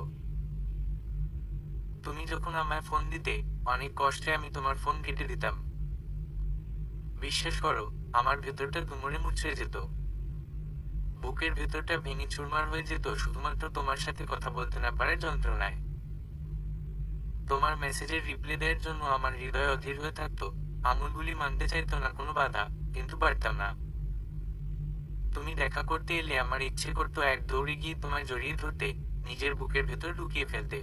তুমি যখন আমায় ফোন দিতে, অনেক কষ্টে আমি তোমার ফোন কেটে দিতাম। বিশ্বাস করো, আমার ভেতরটা তুমড়ে মুচড়ে যেত। বুকের ভেতরটা ভেঙে চুরমার হয়ে যেত শুধুমাত্র তোমার সাথে কথা বলতে না পারার যন্ত্রণায়। তোমার মেসেজের রিপ্লাই দেওয়ার জন্য আমার হৃদয় অধীর হয়ে থাকতো, আঙুলগুলি মানতে চাইতো না কোনো বাধা, কিন্তু পারতাম না। তুমি দেখা করতে এলে আমার ইচ্ছে করতো এক দৌড়ে গিয়ে তোমায় জড়িয়ে ধরতে, নিজের বুকের ভেতর ঢুকিয়ে ফেলতে।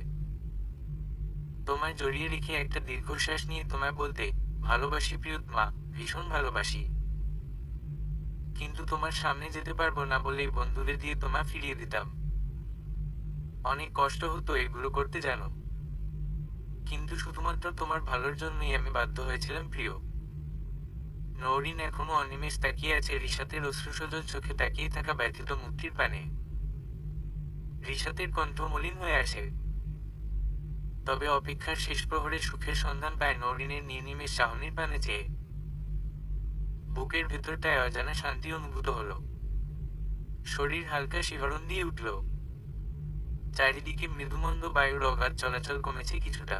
তোমায় জড়িয়ে রেখে একটা দীর্ঘশ্বাস নিয়ে তোমায় বলতে, ভালোবাসি প্রিয়তমা, ভীষণ ভালোবাসি। কিন্তু তোমার সামনে যেতে পারবো না বলেই বন্ধুদের দিয়ে তোমায় ফিরিয়ে দিতাম। অনেক কষ্ট হতো এগুলো করতে জানো। কিন্তু শুধুমাত্র তোমার ভালোর জন্যই আমি বাধ্য হয়েছিলাম প্রিয়। নৌরিন এখনো অনিমেষ তাকিয়ে আছে রিশাতের অশ্রুসজল চোখে তাকিয়ে থাকা ব্যথিত মুক্তির পানে। রিশাতের কণ্ঠ মলিন হয়ে আসে। তবে অপেক্ষার শেষ প্রহরে সুখের সন্ধান পায় নৌরিনের নির্নিমেষ চাহনির পানে চেয়ে। বুকের ভেতরটায় অজানা শান্তি অনুভূত হলো। শরীর হালকা শিহরণ দিয়ে উঠল। চারিদিকে মৃদুমন্দ বায়ুর অগাধ চলাচল কমেছে কিছুটা।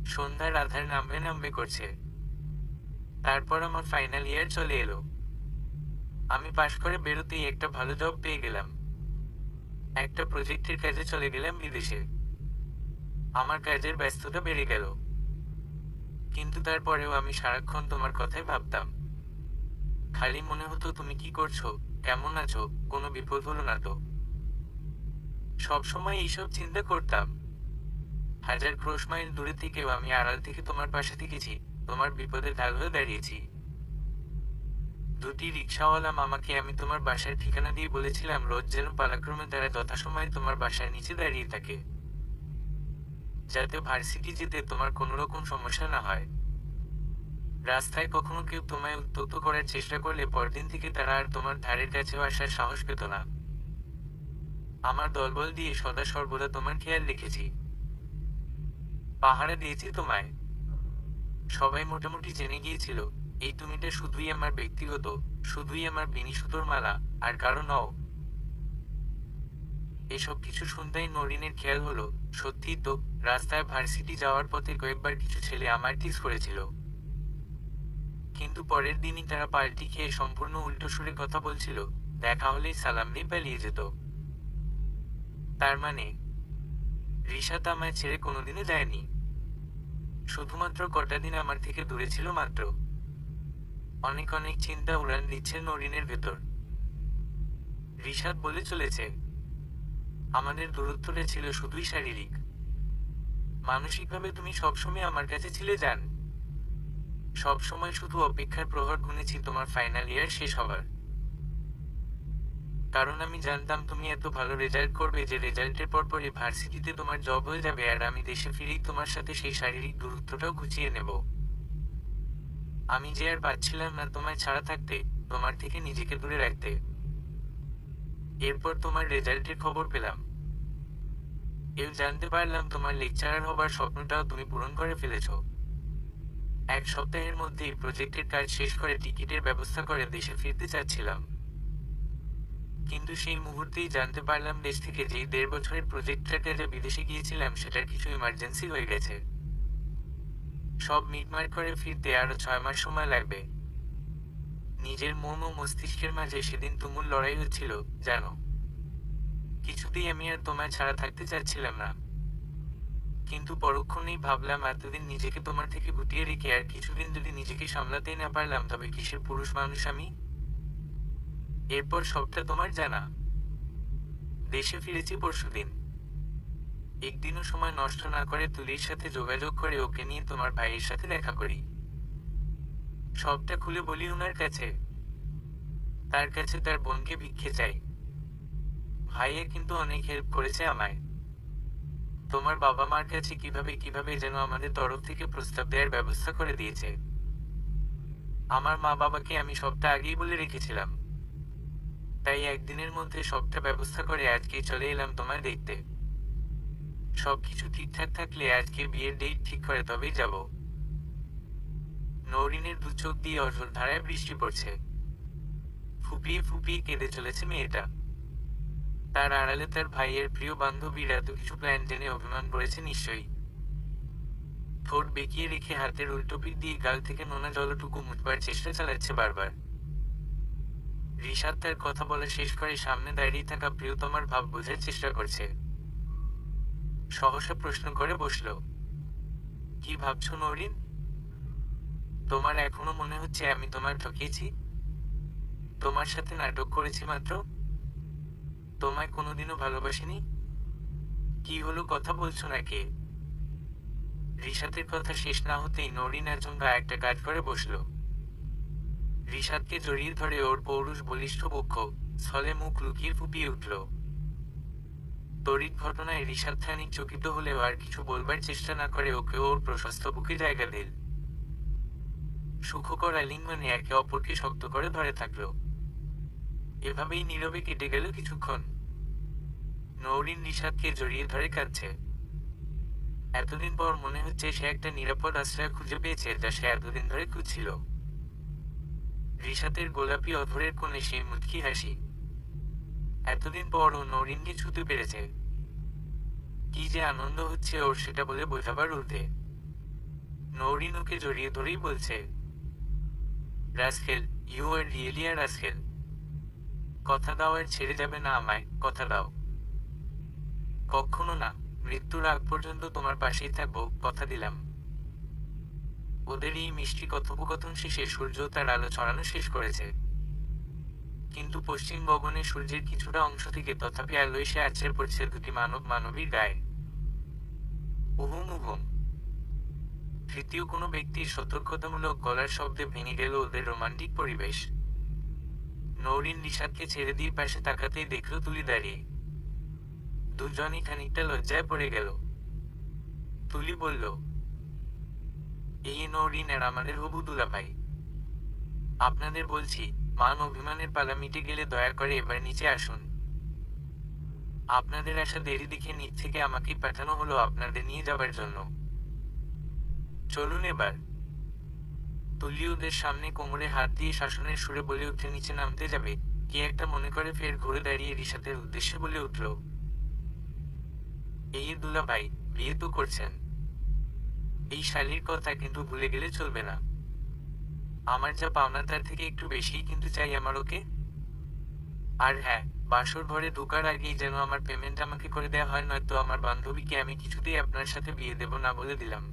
সন্ধ্যার আধার নামবে নামবে করছে। তারপর আমার ফাইনাল ইয়ার চলে এলো। আমি পাশ করে বেরোতেই একটা ভালো জব পেয়ে গেলাম। একটা প্রজেক্টের কাজে চলে গেলাম বিদেশে। আমার কাজের ব্যস্ততা বেড়ে গেল। কিন্তু তারপরেও আমি সারাক্ষণ তোমার কথাই ভাবতাম। খালি মনে হতো তুমি কি করছো, কেমন আছো, কোনো বিপদ হলো না তো। সবসময় এইসব চিন্তা করতাম। হাজার ক্রোশ মাইল দূরে থেকেও আমি আড়াল থেকে তোমার পাশে থেকেছি, তোমার বিপদে ঢাল হয়ে দাঁড়িয়েছি। দুটি রিক্সাওয়ালা মামাকে আমি তোমার বাসার ঠিকানা দিয়ে বলেছিলাম রোজ যেন পালাক্রমে তারা যথাসময়ে তোমার বাসার নিচে দাঁড়িয়ে থাকে, যাতে ভার্সিটি যেতে তোমার কোনো রকম সমস্যা না হয়। রাস্তায় কখনো কেউ তোমায় উত্ত্যক্ত করার চেষ্টা করলে পরদিন থেকে তারা আর তোমার ধারের কাছেও আসার সাহস পেত না। আমার দলবল দিয়ে সদা সর্বদা তোমার খেয়াল রেখেছি, পাহারা দিয়েছি তোমায়। সবাই মোটামুটি জেনে গিয়েছিল এই তুমিটা শুধুই আমার ব্যক্তিগত, শুধুই আমার বিনি সুতোর মালা, আর কারো নও। এসব কিছু শুনতেই নরিনের খেয়াল হলো, সত্যিই তো, রাস্তায় ভার্সিটি যাওয়ার পথে কয়েকবার কিছু ছেলে আমায় টিজ করেছিল। কিন্তু পরের দিনই তারা পাল্টি খেয়ে সম্পূর্ণ উল্টো সুরে কথা বলছিল, দেখা হলেই সালাম দিয়ে পালিয়ে যেত। তার মানে রিশাত আমায় ছেড়ে কোনোদিনও যায়নি। শুধুমাত্র কটা দিন আমার থেকে দূরে ছিল মাত্র। অনেক অনেক চিন্তা উড়ান দিচ্ছে নরিনের ভেতর। রিশাত বলে চলেছে, আমাদের দূরত্বটা ছিল শুধুই শারীরিক। মানসিকভাবে তুমি সবসময় আমার কাছে ছিলে জান। সবসময় শুধু অপেক্ষার প্রহর গুনেছি তোমার ফাইনাল ইয়ার শেষ হবার। কারণ আমি জানতাম তুমি এত ভালো রেজাল্ট করবে যে রেজাল্টের পরপরই ভার্সিটিতে তোমার জব হয়ে যাবে, আর আমি দেশে ফিরেই তোমার সাথে সেই শারীরিক দূরত্বটাও ঘুচিয়ে নেব। আমি যে আর পাচ্ছিলাম না তোমায় ছাড়া থাকতে, তোমার থেকে নিজেকে দূরে রাখতে। এরপর তোমার রেজাল্টের খবর পেলাম। এও জানতে পারলাম তোমার লেকচারার হবার স্বপ্নটাও তুমি পূরণ করে ফেলেছ। এক সপ্তাহের মধ্যেই প্রজেক্টের কাজ শেষ করে টিকিটের ব্যবস্থা করে দেশে ফিরতে চাচ্ছিলাম। কিন্তু সেই মুহূর্তেই জানতে পারলাম দেশ থেকে যেই 1.5 বছরের প্রজেক্টটার কাজে বিদেশে গিয়েছিলাম সেটার কিছু ইমার্জেন্সি হয়ে গেছে। সব মিটমাট করে ফিরতে আরো 6 মাস সময় লাগবে। নিজের মন ও মস্তিষ্কের মাঝে সেদিন তুমুল লড়াই হচ্ছিল জানো। কিছুতেই আমি আর তোমায় ছাড়া থাকতে চাচ্ছিলাম না। কিন্তু পরক্ষণেই ভাবলাম এতদিন নিজেকে তোমার থেকে গুটিয়ে রেখে আর কিছুদিন যদি নিজেকে সামলাতেই না পারলাম তবে কিসের পুরুষ মানুষ আমি। এরপর সবটা তোমার জানা। দেশে ফিরেছি পরশুদিন। একদিনও সময় নষ্ট না করে তুলির সাথে যোগাযোগ করে ওকে নিয়ে তোমার ভাইয়ের সাথে দেখা করি। সবটা খুলে বলি ওনার কাছে। তার কাছে তার বোনকে ভিক্ষে চাই। ভাইয়া কিন্তু অনেক হেল্প করেছে আমায়। তোমার বাবা মার কাছে কিভাবে কিভাবে যেন আমাদের তরফ থেকে প্রস্তাব দেওয়ার ব্যবস্থা করে দিয়েছে। আমার মা বাবাকে আমি সবটা আগেই বলে রেখেছিলাম। তাই একদিনের মধ্যে সবটা ব্যবস্থা করে আজকেই চলে এলাম তোমায় দেখতে। সবকিছু ঠিকঠাক থাকলে আজকে বিয়ের ডেট ঠিক করে তবেই যাব। নৌরিনের দু চোখ দিয়ে অঝোর ধারায় বৃষ্টি পড়ছে। ফুপিয়ে ফুপিয়ে কেঁদে চলেছে মেয়েটা। তার আড়ালে তার ভাইয়ের প্রিয় বান্ধবীর এত কিছু প্ল্যান জেনে অভিমান করেছে নিশ্চয়ই। ঠোঁট বেঁকিয়ে রেখে হাতের উল্টো পিঠ দিয়ে গাল থেকে নোনা জলটুকু মুছবার চেষ্টা চালাচ্ছে বারবার। রিশাদ তার কথা বলা শেষ করে সামনে দাঁড়িয়ে থাকা প্রিয়তমার ভাব বোঝার চেষ্টা করছে। সহসা প্রশ্ন করে বসল, কি ভাবছো নৌরিন? তোমার এখনো মনে হচ্ছে আমি তোমায় ঠকিয়েছি? তোমার সাথে নাটক করেছি মাত্র? তোমায় কোনোদিনও ভালোবাসিনি? কি হলো, কথা বলছো না কে? রিশাতের কথা শেষ না হতেই নৌরিন আচমকা একটা কাজ করে বসল। রিশাদকে জড়িয়ে ধরে ওর পৌরুষ বলিষ্ঠ বক্ষ স্থলে মুখ লুকিয়ে ফুপিয়ে উঠল। তড়িৎ ঘটনায় রিশাদ খানিক চকিত হলেও আর কিছু বলবার চেষ্টা না করে ওকে ওর প্রশস্ত বুকে জায়গা দিল। সুখকর আলিঙ্গনে একে অপরকে শক্ত করে ধরে থাকল। এভাবেই নীরবে কেটে গেল কিছুক্ষণ। নৌরিন রিশাদকে জড়িয়ে ধরে কাঁদছে। এতদিন পর মনে হচ্ছে সে একটা নিরাপদ আশ্রয় খুঁজে পেয়েছে যা সে এতদিন ধরে খুঁজছিল। রিশাতের গোলাপি অধরের কোণে সেই মুচকি হাসি। এতদিন পর ও নৌরিনকে ছুঁতে পেরেছে। কি যে আনন্দ হচ্ছে ওর সেটা বলে বোঝাবার ঊর্ধ্বে। নওরিন ওকে জড়িয়ে ধরেই বলছে, rascal, you are really are rascal. কথা দাও আর ছেড়ে যাবে না আমায়, কথা দাও। কখনো না, মৃত্যুর আগ পর্যন্ত তোমার পাশেই থাকবো, কথা দিলাম। ওদের এই মিষ্টি কথোপকথন শেষে সূর্য তার আলো ছড়ানো শেষ করেছে, কিন্তু পশ্চিম গগনে সূর্যের কিছুটা অংশ থেকে তথাপি আলো এসে আছড়ে পড়ছে দুটি মানবীর গায়ে। উহুম উহুম। তৃতীয় কোনো ব্যক্তির সতর্কতামূলক গলার শব্দে ভেঙে গেল ওদের রোমান্টিক পরিবেশ। নওরিন রিশাদকে ছেড়ে দিয়ে পাশে তাকাতেই দেখল তুলি দাঁড়িয়ে। দুজনই খানিকটা লজ্জায় পড়ে গেল। তুলি বলল, এই নওরিন আর আমাদের হবু দুলাভাই। আপনাদের বলছি, মান অভিমানের পালা মিটে গেলে দয়া করে এবার নিচে আসুন। আপনাদের আসা দেরি দেখে নিচ থেকে আমাকেই পাঠানো হলো আপনাদের নিয়ে যাবার জন্য। চলুন এবার। তুলি ওদের সামনে কোমরে হাত দিয়ে শাসনের সুরে বলে উঠে নিচে নামতে যাবে, কি একটা মনে করে ফের ঘুরে দাঁড়িয়ে রিশাতের উদ্দেশ্যে বলে উঠল, এই দুলাভাই, বিয়ে তো করছেন। এই শালির কথা কিন্তু ভুলে গেলে চলবে না। আমার যা পাওনা তার থেকে একটু বেশিই কিন্তু চাই আমার ওকে। আর হ্যাঁ, বাসর ঘরে ঢোকার আগেই যেন আমার পেমেন্ট আমাকে করে দেয়া হয়, নয়তো আমার বান্ধবীকে আমি কিছুতেই আপনার সাথে বিয়ে দেব না বলে দিলাম।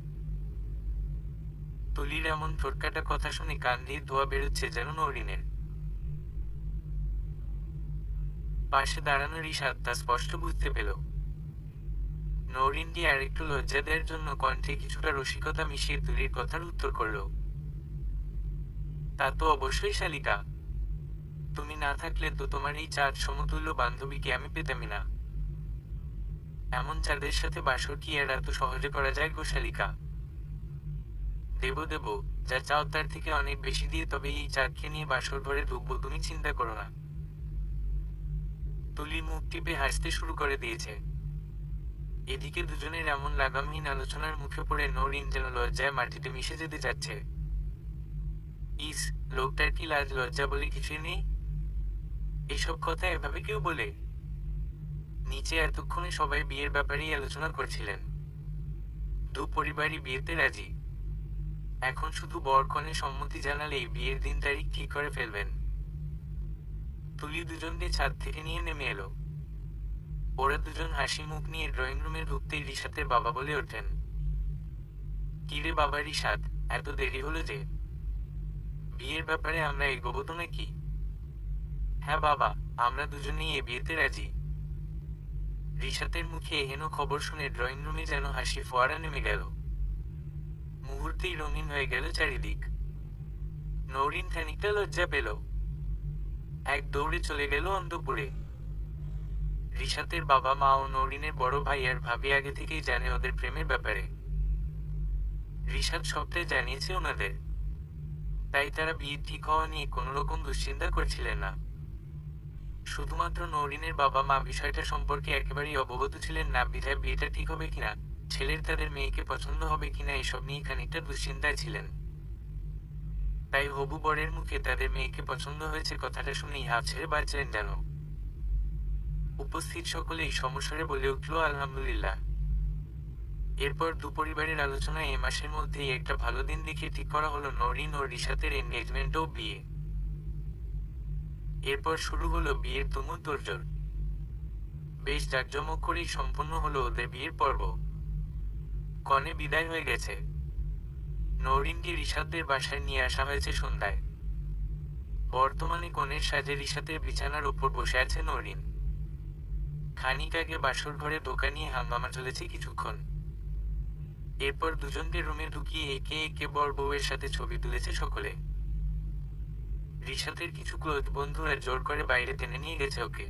তুলির এমন ঠোটকাটা কথা শুনে কান দিয়ে ধোয়া বেরোচ্ছে যেন নওরিনের। পাশে দাঁড়ানো রিশাদ তা স্পষ্ট বুঝতে পেল। নওরিনকে আর একটু লজ্জা দেওয়ার জন্য কণ্ঠে কিছুটা রসিকতা মিশিয়ে তুলির কথার উত্তর করল, তা তো অবশ্যই শালিকা। তুমি না থাকলে তো তোমার এই চাঁদ সমতুল্য বান্ধবীকে আমি পেতামই না। এমন চাঁদের সাথে বাসর কি আর এত সহজে করা যায় গো শালিকা? দেব দেব, যা চাও তার থেকে অনেক বেশি দিয়ে, তবে এই চাঁদকে নিয়ে বাসর ঘরে ঢুকবো, তুমি চিন্তা করো না। তুলি মুখ টিপে হাসতে শুরু করে দিয়েছে। এদিকে দুজনের এমন লাগামহীন আলোচনার মুখে পড়ে নওরিন যেন লজ্জায় মাটিতে মিশে যেতে যাচ্ছে। ইস, লোকটার কি লাজ লজ্জা বলে কিছুই নেই? এসব কথা এভাবে কেউ বলে? নিচে এতক্ষণে সবাই বিয়ের ব্যাপারেই আলোচনা করছিলেন। দু পরিবারই বিয়েতে রাজি। এখন শুধু বর কনে সম্মতি জানালেই বিয়ের দিন তারিখ ঠিক করে ফেলবেন। তুলি দুজনকে ছাদ থেকে নিয়ে নেমে এলো। ওরা দুজন হাসি মুখ নিয়ে ড্রয়িং রুমে ঢুকতেই রিশাতের বাবা বলে ওঠেন, কিরে বাবা রিশাদ, এত দেরি হলো যে? বিয়ের ব্যাপারে আমরা এগোবো তো নাকি? হ্যাঁ বাবা, আমরা দুজনেই এ বিয়েতে রাজি। রিশাতের মুখে এহেন খবর শুনে ড্রয়িং রুমে যেন হাসি ফোয়ারা নেমে গেল। মুহূর্তেই রঙিন হয়ে গেল চারিদিক। নওরিন খানিকটা লজ্জা পেল। এক দৌড়ে চলে গেল অন্তঃপুরে। রিশাতের বাবা মা ও নওরিনের বড় ভাই আর ভাবি আগে থেকেই জানে ওদের প্রেমের ব্যাপারে। রিশাত সবটাই জানিয়েছে ওনাদের, তাই তারা বিয়ে ঠিক হওয়া নিয়ে কোনো রকম দুশ্চিন্তা করছিলেন না। শুধুমাত্র নওরিনের বাবা মা বিষয়টা সম্পর্কে একেবারেই অবগত ছিলেন না, বিধায় বিয়েটা ঠিক হবে কিনা, ছেলের তাদের মেয়েকে পছন্দ হবে কিনা এসব নিয়ে খানিকটা দুশ্চিন্তায় ছিলেন। তাই হবু বরের মুখে তাদের মেয়েকে পছন্দ হয়েছে কথাটা শুনেই হাফ ছেড়ে বাঁচলেন যেন। উপস্থিত সকলেই সমস্বরে বলে উঠল আলহামদুলিল্লাহ। এরপর দুপরিবারের আলোচনায় এ মাসের মধ্যেই একটা ভালো দিন দেখে ঠিক করা হলো নওরিন ও রিশাতের এনগেজমেন্ট ও বিয়ে। এরপর শুরু হলো বিয়ের তুমুল তোড়জোড়। বেশ জাঁকজমক করেই সম্পন্ন হলো ওদের বিয়ের পর্ব। কনে বিদায় হয়ে গেছে। নওরিনকে রিশাতের বাসায় নিয়ে আসা হয়েছে সন্ধ্যায়। বর্তমানে কনের সাজে রিশাতের বিছানার ওপর বসে আছে নওরিন। খানিক আগে বাসর ঘরে ঢোকা নিয়ে হাঙ্গামা চলেছে কিছুক্ষণ। এরপর দুজনকে রুমে ঢুকিয়ে একে একে বর বউয়ের সাথে ছবি তুলেছে সকলে। রিশাতের কিছু ক্লোজ বন্ধুরা জোর করে বাইরে টেনে নিয়ে গেছে ওকে।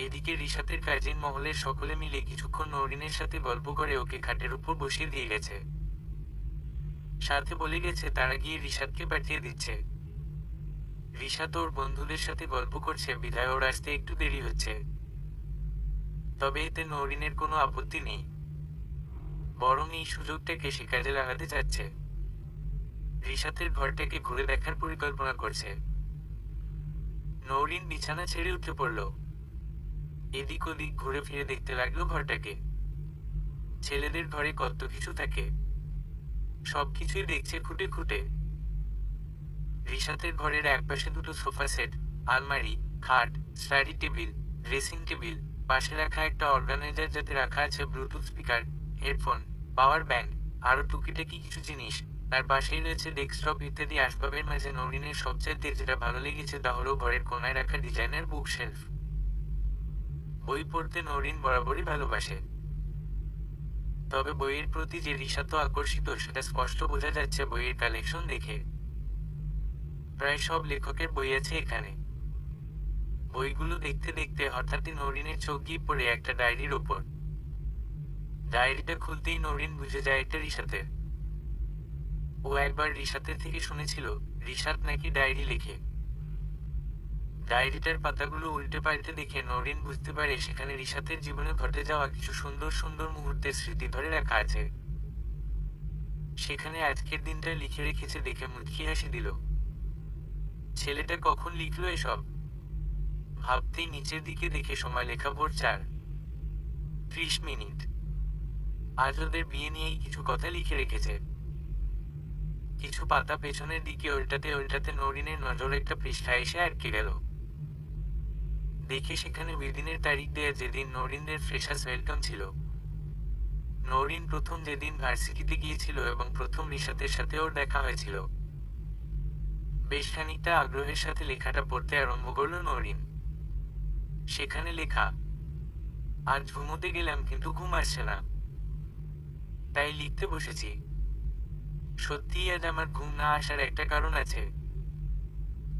এদিকে রিশাতের কাজিন মহলের সকলে মিলে কিছুক্ষণ নওরিনের সাথে গল্প করে ওকে খাটের উপর বসিয়ে দিয়ে গেছে। সাথে বলে গেছে তারা গিয়ে রিশাতকে পাঠিয়ে দিচ্ছে। রিশাত ওর বন্ধুদের সাথে গল্প করছে বিধায় ওর আসতে একটু দেরি হচ্ছে। তবে এতে নওরিনের কোনো আপত্তি নেই, বরং এই সুযোগটাকে সে কাজে লাগাতে চাচ্ছে। রিশাতের ঘরটাকে ঘুরে দেখার পরিকল্পনা করছে। নওরিন বিছানা ছেড়ে উঠে পড়ল। এদিক ওদিক ঘুরে ফিরে দেখতে লাগলো ঘরটাকে। ছেলেদের ঘরে কত কিছু থাকে, সবকিছুই দেখছে খুঁটে খুঁটে। রিশাতের ঘরের একপাশে দুটো সোফা সেট, আলমারি, খাট, স্টাডি টেবিল, ড্রেসিং টেবিল, পাশে রাখা একটা অর্গানাইজার যাতে রাখা আছে Bluetooth speaker, headphone, power bank, আরো টুকিটাকি কিছু জিনিস। তার পাশেই রয়েছে ডেস্কটপ ইত্যাদি আসবাবের মাঝে নরিনের সবচাইতে যেটা ভালো লেগেছে তা হলো ঘরের কোনায় রাখা ডিজাইনার বুক শেলফ। বই পড়তে নরিন বরাবরই ভালোবাসে, তবে বইয়ের প্রতি যে রিশাত আকর্ষিত সেটা স্পষ্ট বোঝা যাচ্ছে বইয়ের কালেকশন দেখে। প্রায় সব লেখকের বই আছে এখানে। বইগুলো দেখতে দেখতে হঠাৎই নরিনের চোখ গিয়ে পড়ে একটা ডায়েরির ওপর। ডায়েরিটা খুলতেই নরিন বুঝে যায় এটা রিশাতের। ও একবার রিশাতের থেকে শুনেছিল রিশাত নাকি ডায়েরি লেখে। ডায়েরিটার পাতাগুলো উল্টে পাল্টে দেখে নরিন বুঝতে পারে সেখানে রিশাতের জীবনে ঘটে যাওয়া কিছু সুন্দর সুন্দর মুহূর্তের স্মৃতি ধরে রাখা আছে। সেখানে আজকের দিনটা লিখে রেখেছে দেখে মুচকি হাসি দিল। ছেলেটা কখন লিখলো এসব ভাবতেই নিচের দিকে দেখে সময় লেখা ভোর 4:30। আজ ওদের বিয়ে নিয়েই কিছু কথা লিখে রেখেছে। কিছু পাতা পেছনের দিকে ওল্টাতে ওল্টাতে নরিনের নজর একটা পৃষ্ঠায় এসে আটকে গেল। দেখে সেখানে ওইদিনের তারিখ দেয়া যেদিন নরিনদের ফ্রেশার্স ওয়েলকাম ছিল। নরিন প্রথম যেদিন ভার্সিটিতে গিয়েছিল এবং প্রথম রিশাতের সাথে ওর দেখা হয়েছিল। বেশ খানিকটা আগ্রহের সাথে লেখাটা পড়তে আরম্ভ করলো নরিন। সেখানে লেখা, আজ ঘুমোতে গেলাম কিন্তু ঘুম আসছে না, তাই লিখতে বসেছি। সত্যিই আজ আমার ঘুম না আসার একটা কারণ আছে।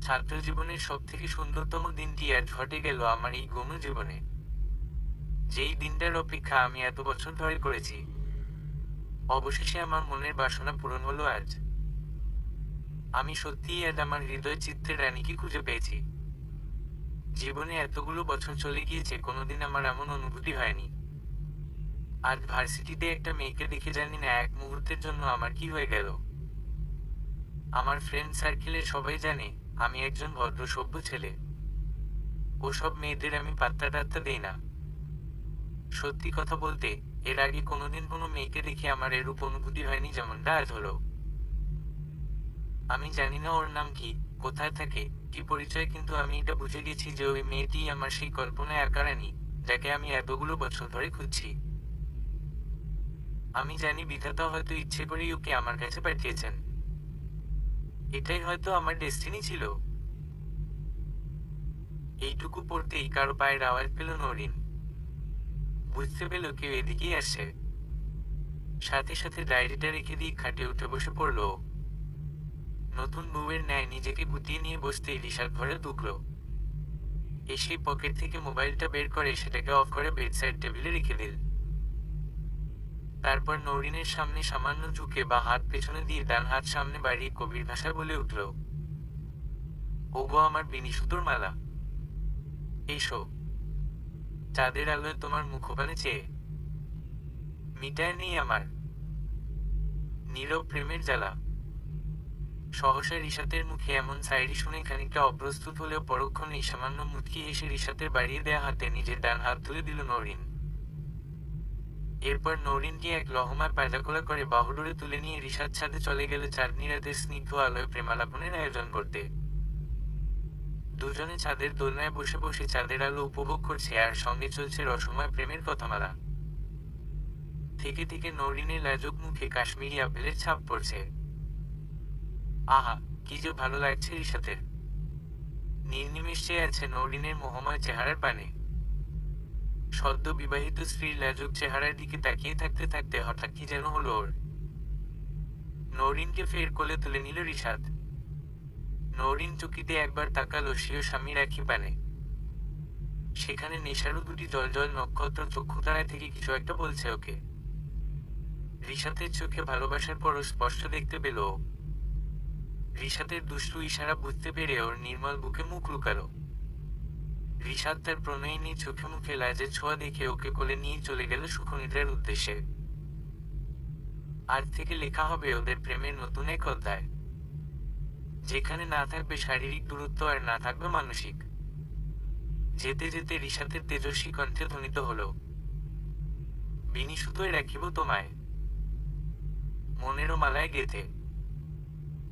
ছাত্র জীবনের সব থেকে সুন্দরতম দিনটি আজ ঘটে গেল আমার এই গৌণ জীবনে। যেই দিনটার অপেক্ষা আমি এত বছর ধরে করেছি, অবশেষে আমার মনের বাসনা পূরণ হলো আজ। আমি সত্যিই আজ আমার হৃদয় চিত্রের রানীকে খুঁজে পেয়েছি। জীবনে এতগুলো বছর চলে গিয়েছে কোনোদিন আমার এমন অনুভূতি হয়নি। আজ ভার্সিটিতে একটা মেয়েকে দেখে জানি না এক মুহূর্তের জন্য আমার কি হয়ে গেল। আমার ফ্রেন্ড সার্কেলের সবাই জানে আমি একজন ভদ্র সভ্য ছেলে। ওসব মেয়েদের আমি পাত্তা টাত্তা দেই না। সত্যি কথা বলতে এর আগে কোনোদিন কোনো মেয়েকে দেখে আমার এরূপ অনুভূতি হয়নি যেমনটা আজ হলো। আমি জানি না ওর নাম কি, কোথায় থাকে, কি পরিচয়, কিন্তু আমি এটা বুঝে গেছি যে ওই মেয়েটি আমার সেই কল্পনায় আঁকা রানী যাকে আমি এতগুলো বছর ধরে খুঁজছি। আমি জানি বিধাতা হয়তো ইচ্ছে করেই ওকে আমার কাছে পাঠিয়েছেন। এটাই হয়তো আমার ডেস্টিনি ছিল। এইটুকু পড়তেই কারো পায়ের আওয়াজ পেল নরিন। বুঝতে পেল কেউ এদিকেই আসছে। সাথে সাথে ডায়েরিটা রেখে দিয়ে খাটে উঠে বসে পড়ল। নতুন বউয়ের ন্যায় নিজেকে গুটিয়ে নিয়ে বসতেই রিশাদ ঘরে ঢুকলো। এসে পকেট থেকে মোবাইলটা বের করে সেটাকে অফ করে বেডসাইড টেবিলে রেখে দিল। তারপর নরিনের সামনে সামান্য ঝুঁকে বা হাত পেছনে দিয়ে ডান হাত সামনে বাড়িয়ে কবির ভাষায় বলে উঠল, ওগো আমার বিনি সুতোর মালা, এসো, চাঁদের আলোয় তোমার মুখপানে চেয়ে মিটায় নেই আমার নীরব প্রেমের জ্বালা। সহসা রিশাতের মুখে এমন সাইরি শুনে খানিকটা অপ্রস্তুত হলেও পরক্ষণেই সামান্য মুচকি হেসে রিশাতের বাড়িয়ে দেয়া হাতে নিজের ডান হাত তুলে দিল নরিন। এরপর নরিনকে এক লহমায় পায়জাকোলা করে বাহুডোরে তুলে নিয়ে রিশাদ ছাদে চলে গেল চাঁদনি রাতের স্নিগ্ধ আলোয় প্রেমালাপনের আয়োজন করতে। দুজনে ছাদের দোলনায় বসে বসে চাঁদের আলো উপভোগ করছে আর সঙ্গে চলছে রসময় প্রেমের কথামালা। থেকে থেকে নরিনের লাজুক মুখে কাশ্মীরি আপেলের ছাপ পড়ছে। আহা, কি যে ভালো লাগছে রিশাতের। নির্নিমেষ চেয়ে আছে নরিনের মোহময় চেহারার পানে। সদ্য বিবাহিত স্ত্রীর লাজুক চেহারার দিকে তাকিয়ে থাকতে থাকতে হঠাৎ কি যেন হলো ওর। নরিনকে ফের কোলে তুলে নিল রিশাদ। নরিন চকিতে একবার তাকালো সেও স্বামীর একই পানে। সেখানে নেশারও দুটি জলজল নক্ষত্র চক্ষুতারায় থেকে কিছু একটা বলছে ওকে। রিশাতের চোখে ভালোবাসার পরও স্পষ্ট দেখতে পেল ও। রিশাতের দুষ্টু ইশারা বুঝতে পেরে ওর নির্মল বুকে মুখ লুকালো। রিশাদ তার প্রণয়িনী চোখে মুখে লাজের ছোঁয়া দেখে ওকে কোলে নিয়ে চলে গেল সুখনিদ্রার উদ্দেশ্যে। আজ থেকে লেখা হবে ওদের প্রেমের নতুন এক অধ্যায়, যেখানে না থাকবে শারীরিক দূরত্ব আর না থাকবে মানসিক। যেতে যেতে রিশাতের তেজস্বী কণ্ঠে ধ্বনিত হলো, বিনি সুতোয় রাখিব তোমায়। মনেরও মালায় গেথে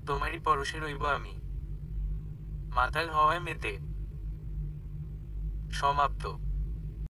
তোমারই পরশে রইব আমি, মাতাল হওয়ায় মেতে। সমাপ্ত।